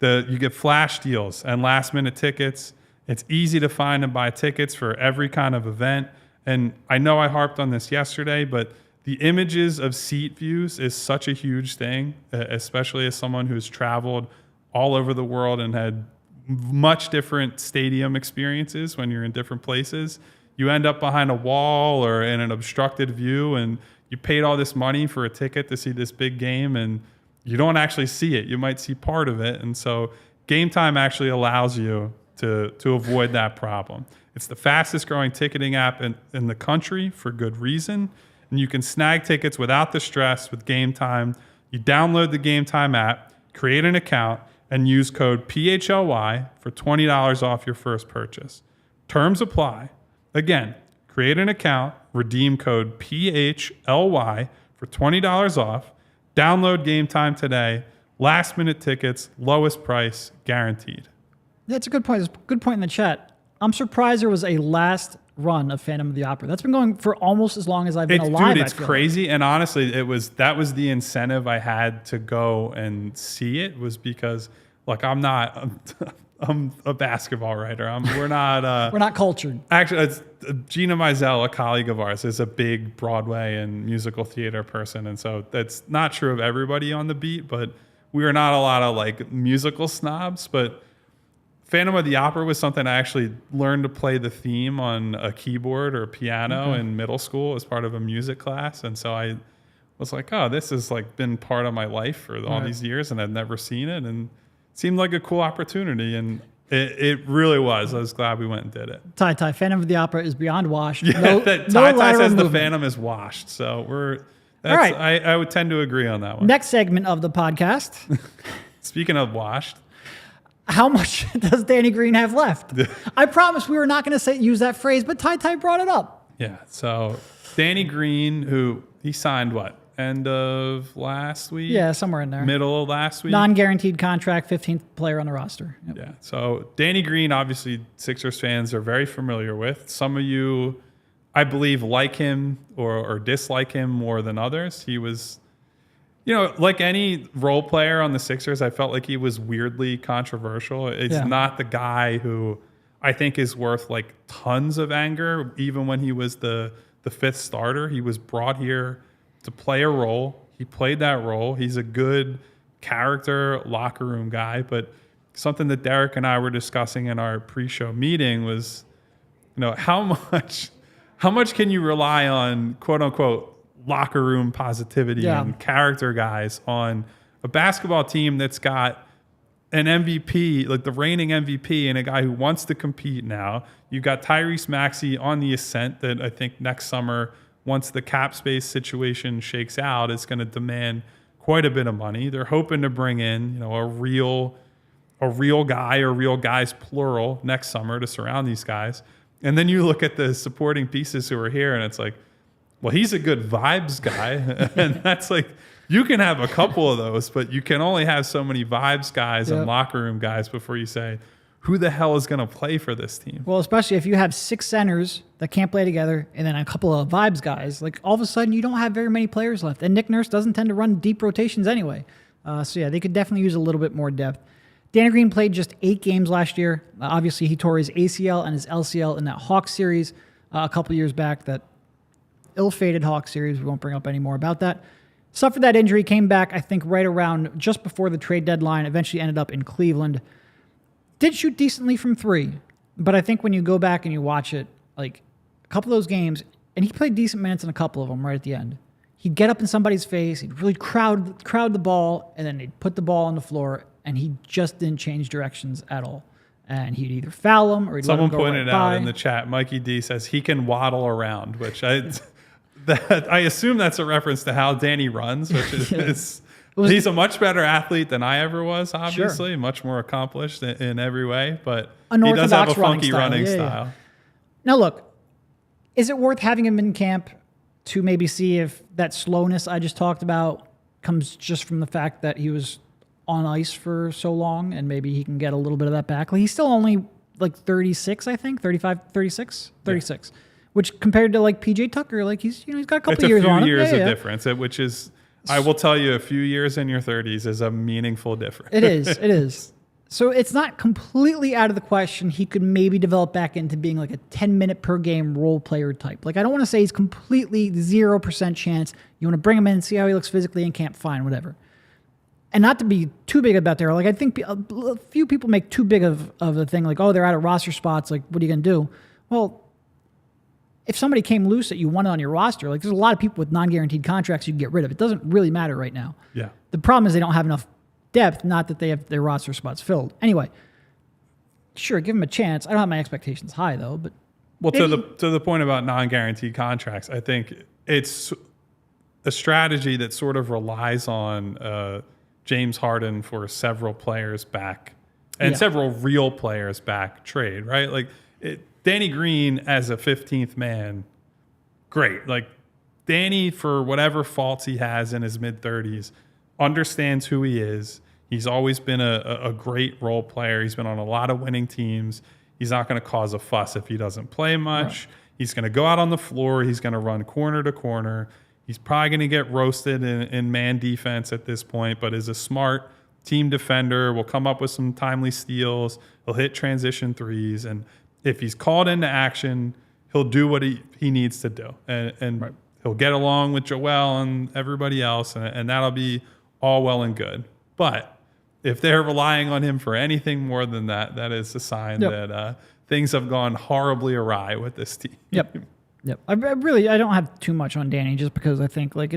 You get flash deals and last minute tickets. It's easy to find and buy tickets for every kind of event. And I know I harped on this yesterday, but the images of seat views is such a huge thing, especially as someone who's traveled all over the world and had much different stadium experiences when you're in different places. You end up behind a wall or in an obstructed view, and you paid all this money for a ticket to see this big game, and you don't actually see it. You might see part of it. And so Game Time actually allows you to avoid that problem. It's the fastest growing ticketing app in the country for good reason. And you can snag tickets without the stress with Game Time. You download the Game Time app, create an account, and use code PHLY for $20 off your first purchase. Terms apply. Again, create an account, redeem code PHLY for $20 off. Download Game Time today. Last minute tickets, lowest price, guaranteed. That's a good point. There's a good point in the chat. I'm surprised there was a last run of Phantom of the Opera. That's been going for almost as long as I've been alive. Dude, it's crazy. And honestly, that was the incentive I had to go and see it, was because, look, I'm a basketball writer. We're not cultured. Actually, it's Gina Mizell, a colleague of ours, is a big Broadway and musical theater person. And so that's not true of everybody on the beat, but we are not a lot of like musical snobs. But Phantom of the Opera was something I actually learned to play the theme on a keyboard or a piano in middle school as part of a music class. And so I was like, oh, this has like been part of my life for all these years, and I've never seen it. And it seemed like a cool opportunity. And it really was. I was glad we went and did it. Ty, Phantom of the Opera is beyond washed. Yeah, Ty says the Phantom is washed. So all right. I would tend to agree on that one. Next segment of the podcast. Speaking of washed. How much does Danny Green have left? I promise we were not going to use that phrase, but Ty brought it up. Yeah. So Danny Green, who he signed what? End of last week? Yeah, somewhere in there. Middle of last week? Non-guaranteed contract, 15th player on the roster. Yep. Yeah. So Danny Green, obviously Sixers fans are very familiar with. Some of you, I believe, like him or dislike him more than others. He was, like any role player on the Sixers, I felt like he was weirdly controversial. It's not the guy who I think is worth like tons of anger. Even when he was the fifth starter, he was brought here to play a role. He played that role. He's a good character, locker room guy. But something that Derek and I were discussing in our pre-show meeting was, how much can you rely on, quote unquote, locker room positivity and character guys on a basketball team that's got an MVP, like the reigning MVP, and a guy who wants to compete now. You've got Tyrese Maxey on the ascent that I think next summer, once the cap space situation shakes out, is going to demand quite a bit of money. They're hoping to bring in, a real guy or real guys plural next summer to surround these guys. And then you look at the supporting pieces who are here, and it's like, well, he's a good vibes guy. And that's like, you can have a couple of those, but you can only have so many vibes guys and locker room guys before you say, who the hell is going to play for this team? Well, especially if you have 6 centers that can't play together and then a couple of vibes guys, like all of a sudden you don't have very many players left. And Nick Nurse doesn't tend to run deep rotations anyway. So yeah, they could definitely use a little bit more depth. Danny Green played just 8 games last year. Obviously, he tore his ACL and his LCL in that Hawks series a couple years back, that ill-fated Hawks series. We won't bring up any more about that. Suffered that injury, came back, I think, right around just before the trade deadline, eventually ended up in Cleveland. Did shoot decently from 3, but I think when you go back and you watch it, like a couple of those games, and he played decent minutes in a couple of them right at the end. He'd get up in somebody's face, he'd really crowd the ball, and then he'd put the ball on the floor, and he just didn't change directions at all. And he'd either foul him or he'd Someone let him go pointed right out by. in the chat, Mikey D says he can waddle around, which I assume that's a reference to how Danny runs, which is he's a much better athlete than I ever was, obviously, Sure. much more accomplished in every way, but he Unorthodox does have a funky running Yeah. style. Now look, is it worth having him in camp to maybe see if that slowness I just talked about comes just from the fact that he was on ice for so long and maybe he can get a little bit of that back? Like, he's still only like 36, I think, 35, 36, 36, which compared to like PJ Tucker, like he's got a couple years on him. It's a few years Yeah, of yeah. difference, which is, I will tell you, a few years in your 30s is a meaningful difference. It is. It is. So it's not completely out of the question. He could maybe develop back into being like a 10-minute per game role player type. Like, I don't want to say he's completely 0% chance. You want to bring him in, see how he looks physically in camp, fine, whatever. And not to be too big about there. Like, I think a few people make too big of a thing. Like, oh, they're out of roster spots. Like, what are you going to do? Well, if somebody came loose that you wanted on your roster, like, there's a lot of people with non-guaranteed contracts you can get rid of. It doesn't really matter right now. Yeah. The problem is they don't have enough depth, not that they have their roster spots filled. Anyway, sure, give them a chance. I don't have my expectations high, though. But Well, to the point about non-guaranteed contracts, I think it's a strategy that sort of relies on James Harden for several players back and several real players back trade, right? Like Danny Green as a 15th man, great. Like Danny, for whatever faults he has in his mid-30s, understands who he is. He's always been a great role player. He's been on a lot of winning teams. He's not going to cause a fuss if he doesn't play much. Right. He's going to go out on the floor. He's going to run corner to corner. He's probably going to get roasted in man defense at this point, but is a smart team defender, will come up with some timely steals. He'll hit transition threes. And if he's called into action, he'll do what he needs to do. And right. He'll get along with Joel and everybody else, and that'll be all well and good. But if they're relying on him for anything more than that, that is a sign that things have gone horribly awry with this team. Yep. I don't have too much on Danny just because I think like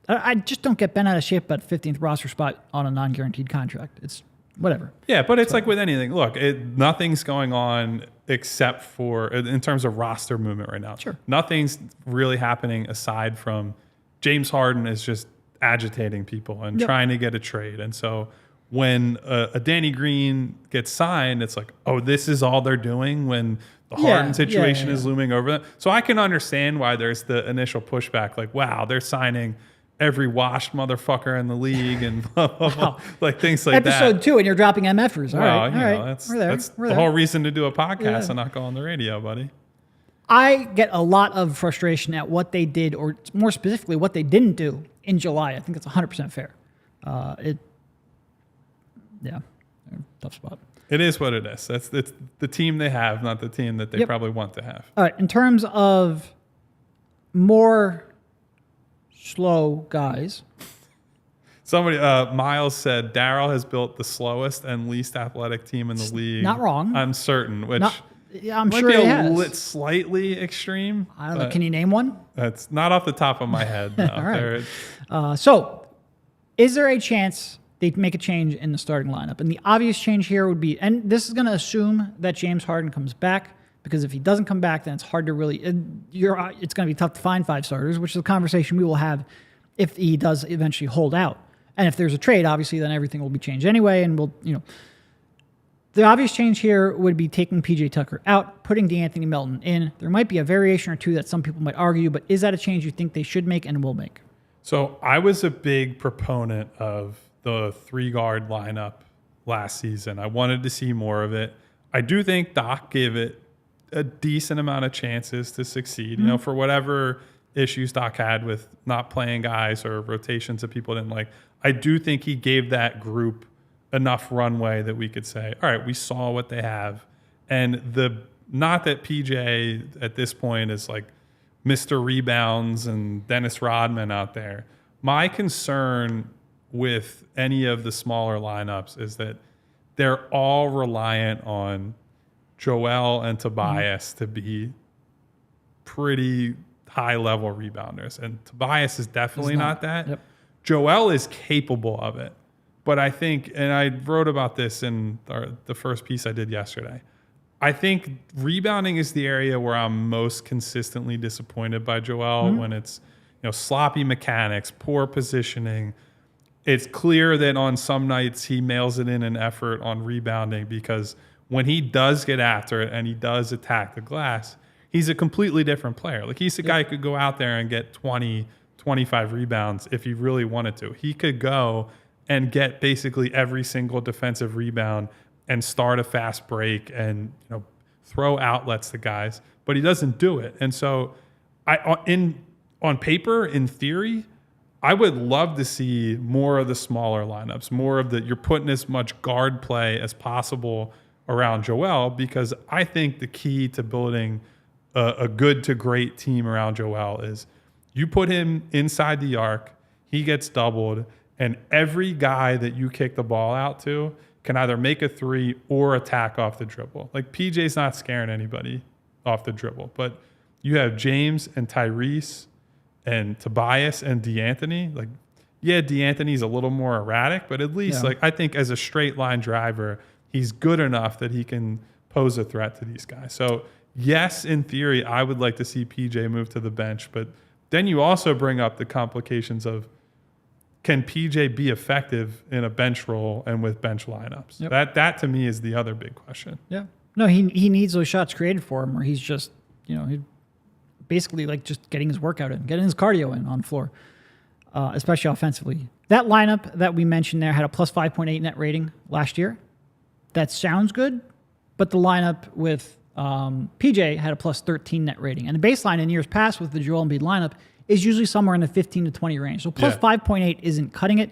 I just don't get bent out of shape about 15th roster spot on a non-guaranteed contract. It's whatever. Yeah, but it's like with anything. Look, nothing's going on except for in terms of roster movement right now. Sure. Nothing's really happening aside from James Harden is just agitating people and trying to get a trade. And so when a Danny Green gets signed, it's like, oh, this is all they're doing when the Harden situation is looming over them. So I can understand why there's the initial pushback, like, wow, they're signing every washed motherfucker in the league and blah, blah, blah. Like things like that. Episode 2, and you're dropping MFers. All right. That's the whole reason to do a podcast and not go on the radio, buddy. I get a lot of frustration at what they did, or more specifically, what they didn't do in July. I think it's 100% fair. Tough spot. It is what it is. It's the team they have, not the team that they probably want to have. All right. In terms of more slow guys. Somebody, Miles said, Daryl has built the slowest and least athletic team in the league. Not wrong. I'm certain, which I'm might sure be he has. Slightly extreme. I don't know. Can you name one? That's not off the top of my head. No. All right. So, is there a chance they make a change in the starting lineup? And the obvious change here would be, and this is going to assume that James Harden comes back, because if he doesn't come back, then it's hard to really, it's going to be tough to find 5 starters, which is a conversation we will have if he does eventually hold out. And if there's a trade, obviously, then everything will be changed anyway. And the obvious change here would be taking PJ Tucker out, putting DeAnthony Melton in. There might be a variation or two that some people might argue, but is that a change you think they should make and will make? So I was a big proponent of the 3-guard lineup last season. I wanted to see more of it. I do think Doc gave it a decent amount of chances to succeed, you know, for whatever issues Doc had with not playing guys or rotations that people didn't like. I do think he gave that group enough runway that we could say, all right, we saw what they have. And not that PJ at this point is like Mr. Rebounds and Dennis Rodman out there. My concern with any of the smaller lineups is that they're all reliant on Joel and Tobias to be pretty high-level rebounders. And Tobias is definitely not that. Yep. Joel is capable of it. But I think, and I wrote about this in the first piece I did yesterday, I think rebounding is the area where I'm most consistently disappointed by Joel when it's, you know, sloppy mechanics, poor positioning. It's clear that on some nights he mails it in an effort on rebounding because when he does get after it and he does attack the glass, he's a completely different player. Like he's a guy who could go out there and get 20, 25 rebounds if he really wanted to. He could go and get basically every single defensive rebound and start a fast break and, you know, throw outlets to guys, but he doesn't do it. And so on paper, in theory, I would love to see more of the smaller lineups, more of you're putting as much guard play as possible around Joel, because I think the key to building a good to great team around Joel is you put him inside the arc, he gets doubled, and every guy that you kick the ball out to can either make a three or attack off the dribble. Like PJ's not scaring anybody off the dribble, but you have James and Tyrese and Tobias and DeAnthony. Like, yeah, DeAnthony's a little more erratic, but at least like I think as a straight line driver, he's good enough that he can pose a threat to these guys. So yes, in theory, I would like to see PJ move to the bench, but then you also bring up the complications of, can PJ be effective in a bench role and with bench lineups? Yep. That to me is the other big question. Yeah. No, he needs those shots created for him, where he's just, you know, he basically like just getting his workout in, getting his cardio in on the floor, especially offensively. That lineup that we mentioned there had a plus 5.8 net rating last year. That sounds good, but the lineup with PJ had a plus 13 net rating. And the baseline in years past with the Joel Embiid lineup is usually somewhere in the 15 to 20 range. So plus 5.8 isn't cutting it.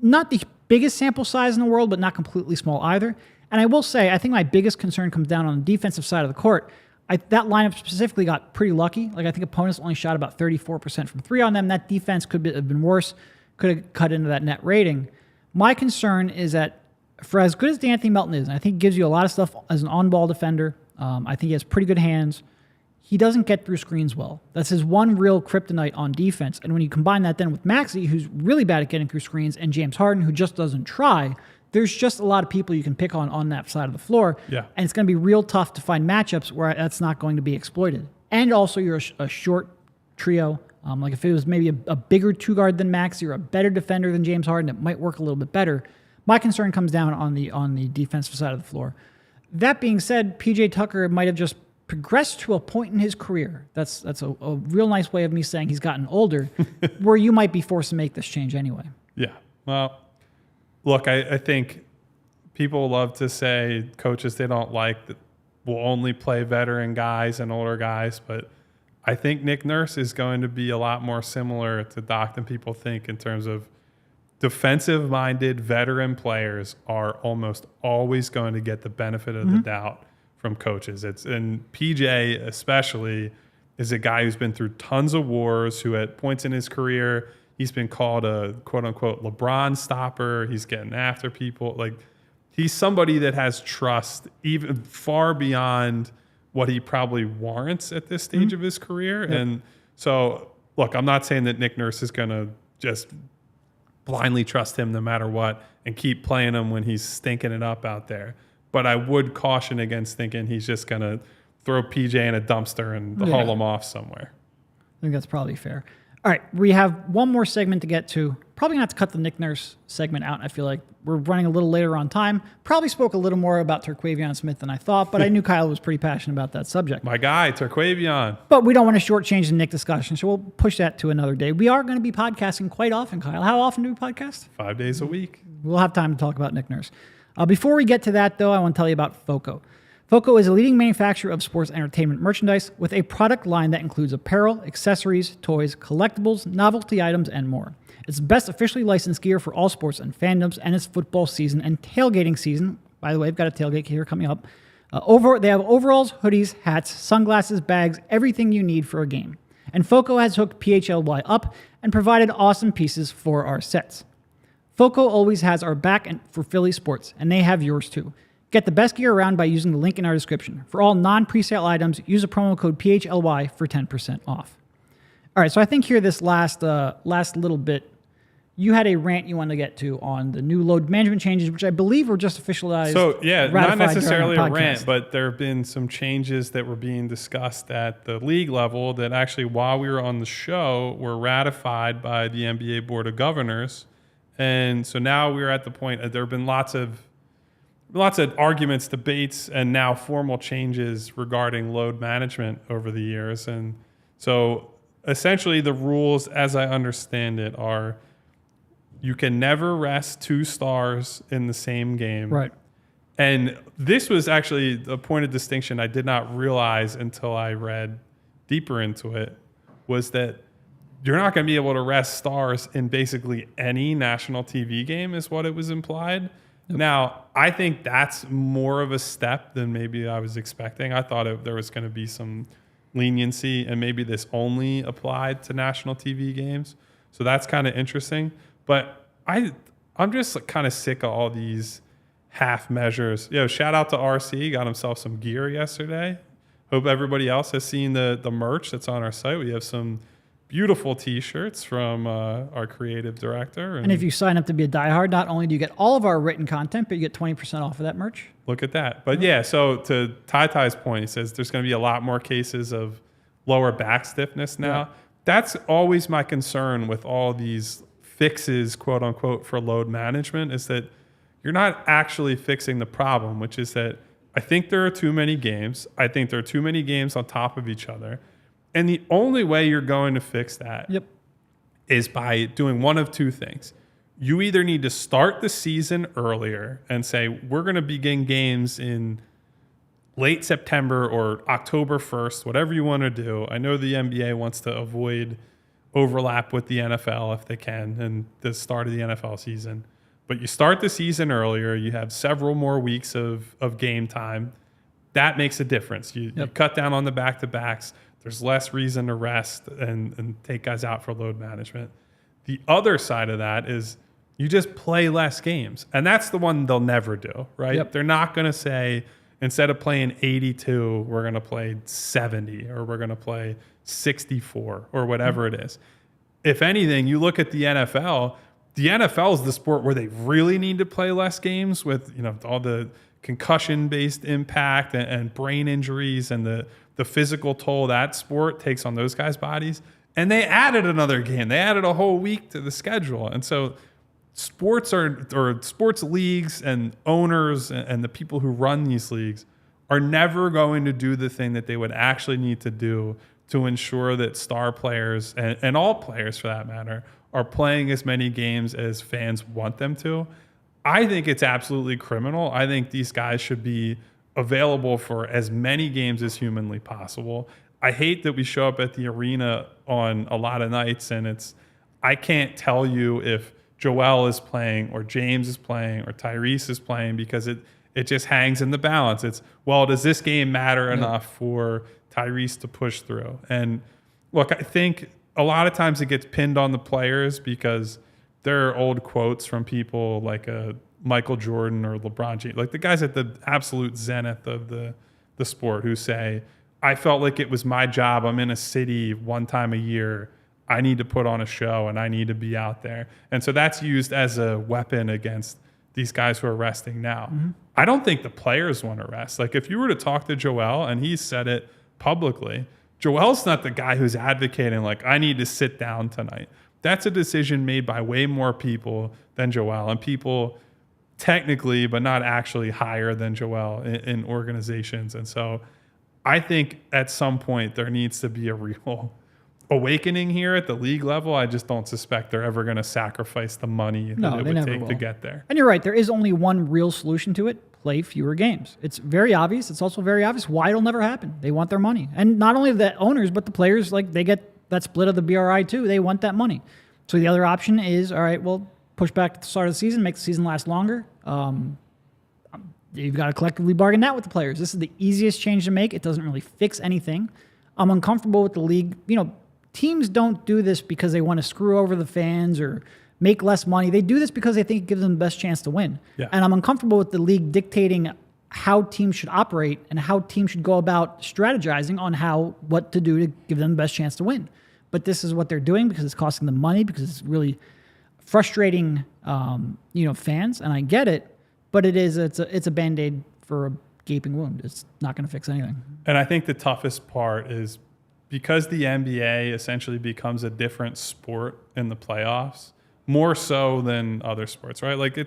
Not the biggest sample size in the world, but not completely small either. And I will say, I think my biggest concern comes down on the defensive side of the court. That lineup specifically got pretty lucky. Like I think opponents only shot about 34% from three on them. That defense could have been worse, could have cut into that net rating. My concern is that for as good as D'Anthony Melton is, and I think he gives you a lot of stuff as an on-ball defender, I think he has pretty good hands. He doesn't get through screens well. That's his one real kryptonite on defense. And when you combine that then with Maxey, who's really bad at getting through screens, and James Harden, who just doesn't try, there's just a lot of people you can pick on that side of the floor. Yeah. And it's going to be real tough to find matchups where that's not going to be exploited. And also you're a short trio. Like if it was maybe a bigger two-guard than Maxey or a better defender than James Harden, it might work a little bit better. My concern comes down on the defensive side of the floor. That being said, PJ Tucker might have just progressed to a point in his career. That's a real nice way of me saying he's gotten older, where you might be forced to make this change anyway. Yeah. Well, look, I think people love to say coaches they don't like that will only play veteran guys and older guys, but I think Nick Nurse is going to be a lot more similar to Doc than people think in terms of defensive-minded veteran players are almost always going to get the benefit of the doubt from coaches. And PJ especially is a guy who's been through tons of wars, who at points in his career, he's been called a quote-unquote LeBron stopper. He's getting after people. Like, he's somebody that has trust even far beyond what he probably warrants at this stage of his career. Yep. And so, look, I'm not saying that Nick Nurse is going to just blindly trust him no matter what and keep playing him when he's stinking it up out there. But I would caution against thinking he's just going to throw PJ in a dumpster and haul him off somewhere. I think that's probably fair. All right, we have one more segment to get to. Probably not to cut the Nick Nurse segment out. I feel like we're running a little later on time. Probably spoke a little more about Terquavion Smith than I thought, but I knew Kyle was pretty passionate about that subject. My guy, Terquavion. But we don't want to shortchange the Nick discussion, so we'll push that to another day. We are going to be podcasting quite often, Kyle. How often do we podcast? 5 days a week. We'll have time to talk about Nick Nurse. Before we get to that, though, I want to tell you about FOCO. FOCO is a leading manufacturer of sports entertainment merchandise with a product line that includes apparel, accessories, toys, collectibles, novelty items, and more. It's the best officially licensed gear for all sports and fandoms, and it's football season and tailgating season. By the way, I've got a tailgate here coming up. They have overalls, hoodies, hats, sunglasses, bags, everything you need for a game. And FOCO has hooked PHLY up and provided awesome pieces for our sets. FOCO always has our back for Philly sports, and they have yours too. Get the best gear around by using the link in our description. For all non-presale items, use a promo code PHLY for 10% off. All right, so I think here this last little bit, you had a rant you wanted to get to on the new load management changes, which I believe were just officialized. So, yeah, not necessarily a podcast. rant, but there have been some changes that were being discussed at the league level that actually, while we were on the show, were ratified by the NBA Board of Governors. And so now we're at the point, there have been lots of arguments, debates, and now formal changes regarding load management over the years. And so essentially the rules, as I understand it, are you can never rest 2 stars in the same game. Right. And this was actually a point of distinction I did not realize until I read deeper into it, was that you're not going to be able to rest stars in basically any national TV game is what it was implied. Yep. Now, I think that's more of a step than maybe I was expecting. I thought there was going to be some leniency and maybe this only applied to national TV games. So that's kind of interesting. But I'm just kind of sick of all these half measures. Shout out to RC, got himself some gear yesterday. Hope everybody else has seen the merch that's on our site. We have some beautiful T-shirts from our creative director. And if you sign up to be a diehard, not only do you get all of our written content, but you get 20% off of that merch. Look at that. But yeah, so to Ty's point, he says there's going to be a lot more cases of lower back stiffness now. Yeah. That's always my concern with all these fixes, quote unquote, for load management, is that you're not actually fixing the problem, which is that I think there are too many games. I think there are too many games on top of each other. And the only way you're going to fix that is by doing one of two things. You either need to start the season earlier and say, we're going to begin games in late September or October 1st, whatever you want to do. I know the NBA wants to avoid overlap with the NFL if they can and the start of the NFL season. But you start the season earlier. You have several more weeks of game time. That makes a difference. You cut down on the back-to-backs. There's less reason to rest and take guys out for load management. The other side of that is you just play less games. And that's the one they'll never do, right? Yep. They're not going to say, instead of playing 82, we're going to play 70 or we're going to play 64 or whatever it is. If anything, you look at the NFL is the sport where they really need to play less games with, all the concussion-based impact and brain injuries and the physical toll that sport takes on those guys' bodies. And they added another game. They added a whole week to the schedule. And so sports leagues and owners and the people who run these leagues are never going to do the thing that they would actually need to do to ensure that star players and all players for that matter are playing as many games as fans want them to. I think it's absolutely criminal. I think these guys should be available for as many games as humanly possible. I hate that we show up at the arena on a lot of nights and I can't tell you if Joel is playing or James is playing or Tyrese is playing because it just hangs in the balance. Does this game matter enough for Tyrese to push through? And look, I think a lot of times it gets pinned on the players because there are old quotes from people like Michael Jordan or LeBron James, like the guys at the absolute zenith of the sport who say, I felt like it was my job. I'm in a city one time a year. I need to put on a show and I need to be out there. And so that's used as a weapon against these guys who are resting now. Mm-hmm. I don't think the players want to rest. Like if you were to talk to Joel, and he said it publicly, Joel's not the guy who's advocating like, I need to sit down tonight. That's a decision made by way more people than Joel, and people technically, but not actually higher than Joel in organizations. And so I think at some point there needs to be a real awakening here at the league level. I just don't suspect they're ever going to sacrifice the money that it would take to get there. And you're right. There is only one real solution to it. Play fewer games. It's very obvious. It's also very obvious why it'll never happen. They want their money. And not only the owners, but the players, like they get that split of the BRI too. They want that money. So the other option is, all right, well, push back at the start of the season, make the season last longer. You've got to collectively bargain that with the players. This is the easiest change to make. It doesn't really fix anything. I'm uncomfortable with the league. Teams don't do this because they want to screw over the fans or make less money. They do this because they think it gives them the best chance to win. Yeah. And I'm uncomfortable with the league dictating how teams should operate and how teams should go about strategizing on what to do to give them the best chance to win. But this is what they're doing because it's costing them money, because it's really frustrating, fans. And I get it, but it's a Band-Aid for a gaping wound. It's not going to fix anything. And I think the toughest part is because the NBA essentially becomes a different sport in the playoffs, more so than other sports, right? Like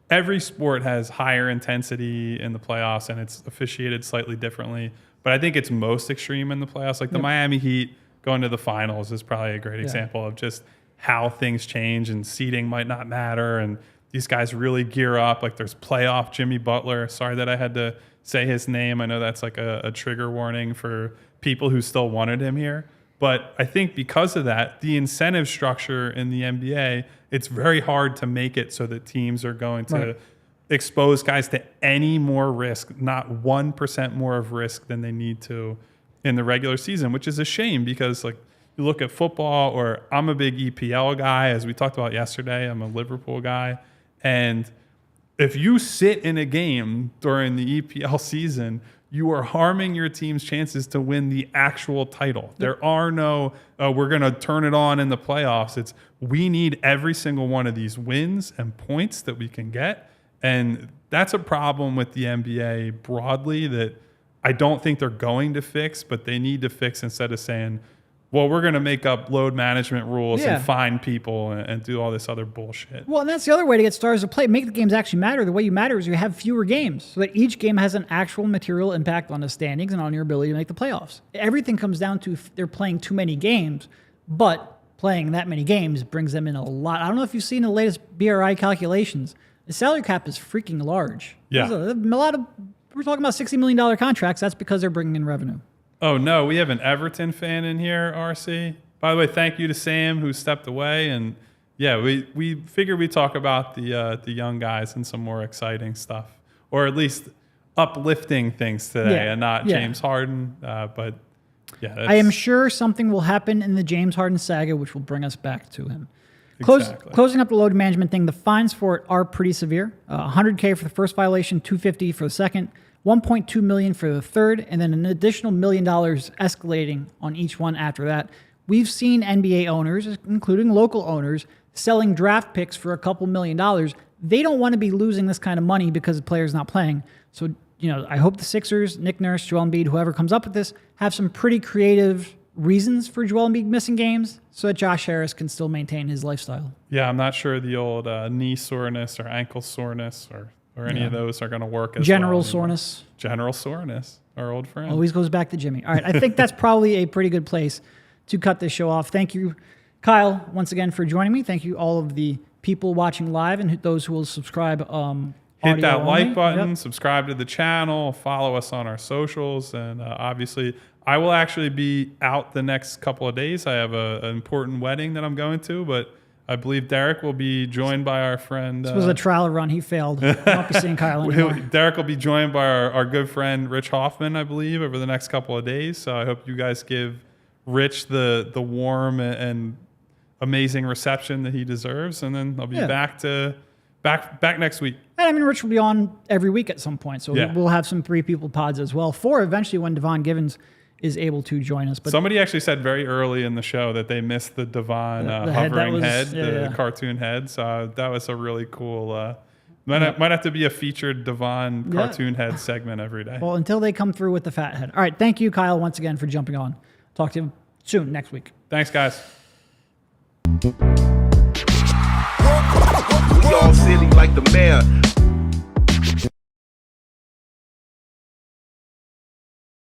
every sport has higher intensity in the playoffs and it's officiated slightly differently. But I think it's most extreme in the playoffs. Like the Miami Heat going to the finals is probably a great example of just how things change and seeding might not matter. And these guys really gear up. Like there's playoff Jimmy Butler. Sorry that I had to say his name. I know that's like a trigger warning for people who still wanted him here. But I think because of that, the incentive structure in the NBA, it's very hard to make it so that teams are going to expose guys to any more risk, not 1% more of risk than they need to in the regular season, which is a shame because like you look at football, or I'm a big EPL guy, as we talked about yesterday. I'm a Liverpool guy. And if you sit in a game during the EPL season, you are harming your team's chances to win the actual title. There are no, we're going to turn it on in the playoffs. It's we need every single one of these wins and points that we can get. And that's a problem with the NBA broadly that I don't think they're going to fix, but they need to fix instead of saying, well, we're going to make up load management rules and fine people and do all this other bullshit. Well, and that's the other way to get stars to play. Make the games actually matter. The way you matter is you have fewer games so that each game has an actual material impact on the standings and on your ability to make the playoffs. Everything comes down to they're playing too many games, but playing that many games brings them in a lot. I don't know if you've seen the latest BRI calculations. The salary cap is freaking large. Yeah. We're talking about $60 million contracts. That's because they're bringing in revenue. Oh, no, we have an Everton fan in here, RC. By the way, thank you to Sam who stepped away. And yeah, we figured we'd talk about the young guys and some more exciting stuff, or at least uplifting things today and not James Harden. But yeah, I am sure something will happen in the James Harden saga, which will bring us back to him. Exactly. Closing up the load management thing, the fines for it are pretty severe. $100K for the first violation, $250 for the second, $1.2 million for the third, and then an additional $1 million escalating on each one after that. We've seen NBA owners, including local owners, selling draft picks for a couple $1 million. They don't want to be losing this kind of money because the player's not playing. So, I hope the Sixers, Nick Nurse, Joel Embiid, whoever comes up with this, have some pretty creative reasons for Joel Embiid missing games so that Josh Harris can still maintain his lifestyle. Yeah, I'm not sure the old knee soreness or ankle soreness or any of those are going to work as General well. soreness. General soreness, our old friend. Always goes back to Jimmy. All right, I think that's probably a pretty good place to cut this show off. Thank you, Kyle, once again for joining me. Thank you all of the people watching live and those who will subscribe. Hit that like button, subscribe to the channel, follow us on our socials, and obviously I will actually be out the next couple of days. I have an important wedding that I'm going to, but I believe Derek will be joined by our friend. This was a trial run. He failed. I won't be seeing Kyle anymore. Derek will be joined by our good friend Rich Hoffman, I believe, over the next couple of days. So I hope you guys give Rich the warm and amazing reception that he deserves. And then I'll be back next week. And I mean, Rich will be on every week at some point. So we'll have some 3-people pods as well for eventually when Devon Givens is able to join us. But somebody actually said very early in the show that they missed the Devon hovering head, the cartoon head. So that was a really cool. Might have to be a featured Devon cartoon head segment every day. Well, until they come through with the fat head. All right, thank you, Kyle, once again for jumping on. Talk to you soon next week. Thanks, guys. We all silly like the mayor.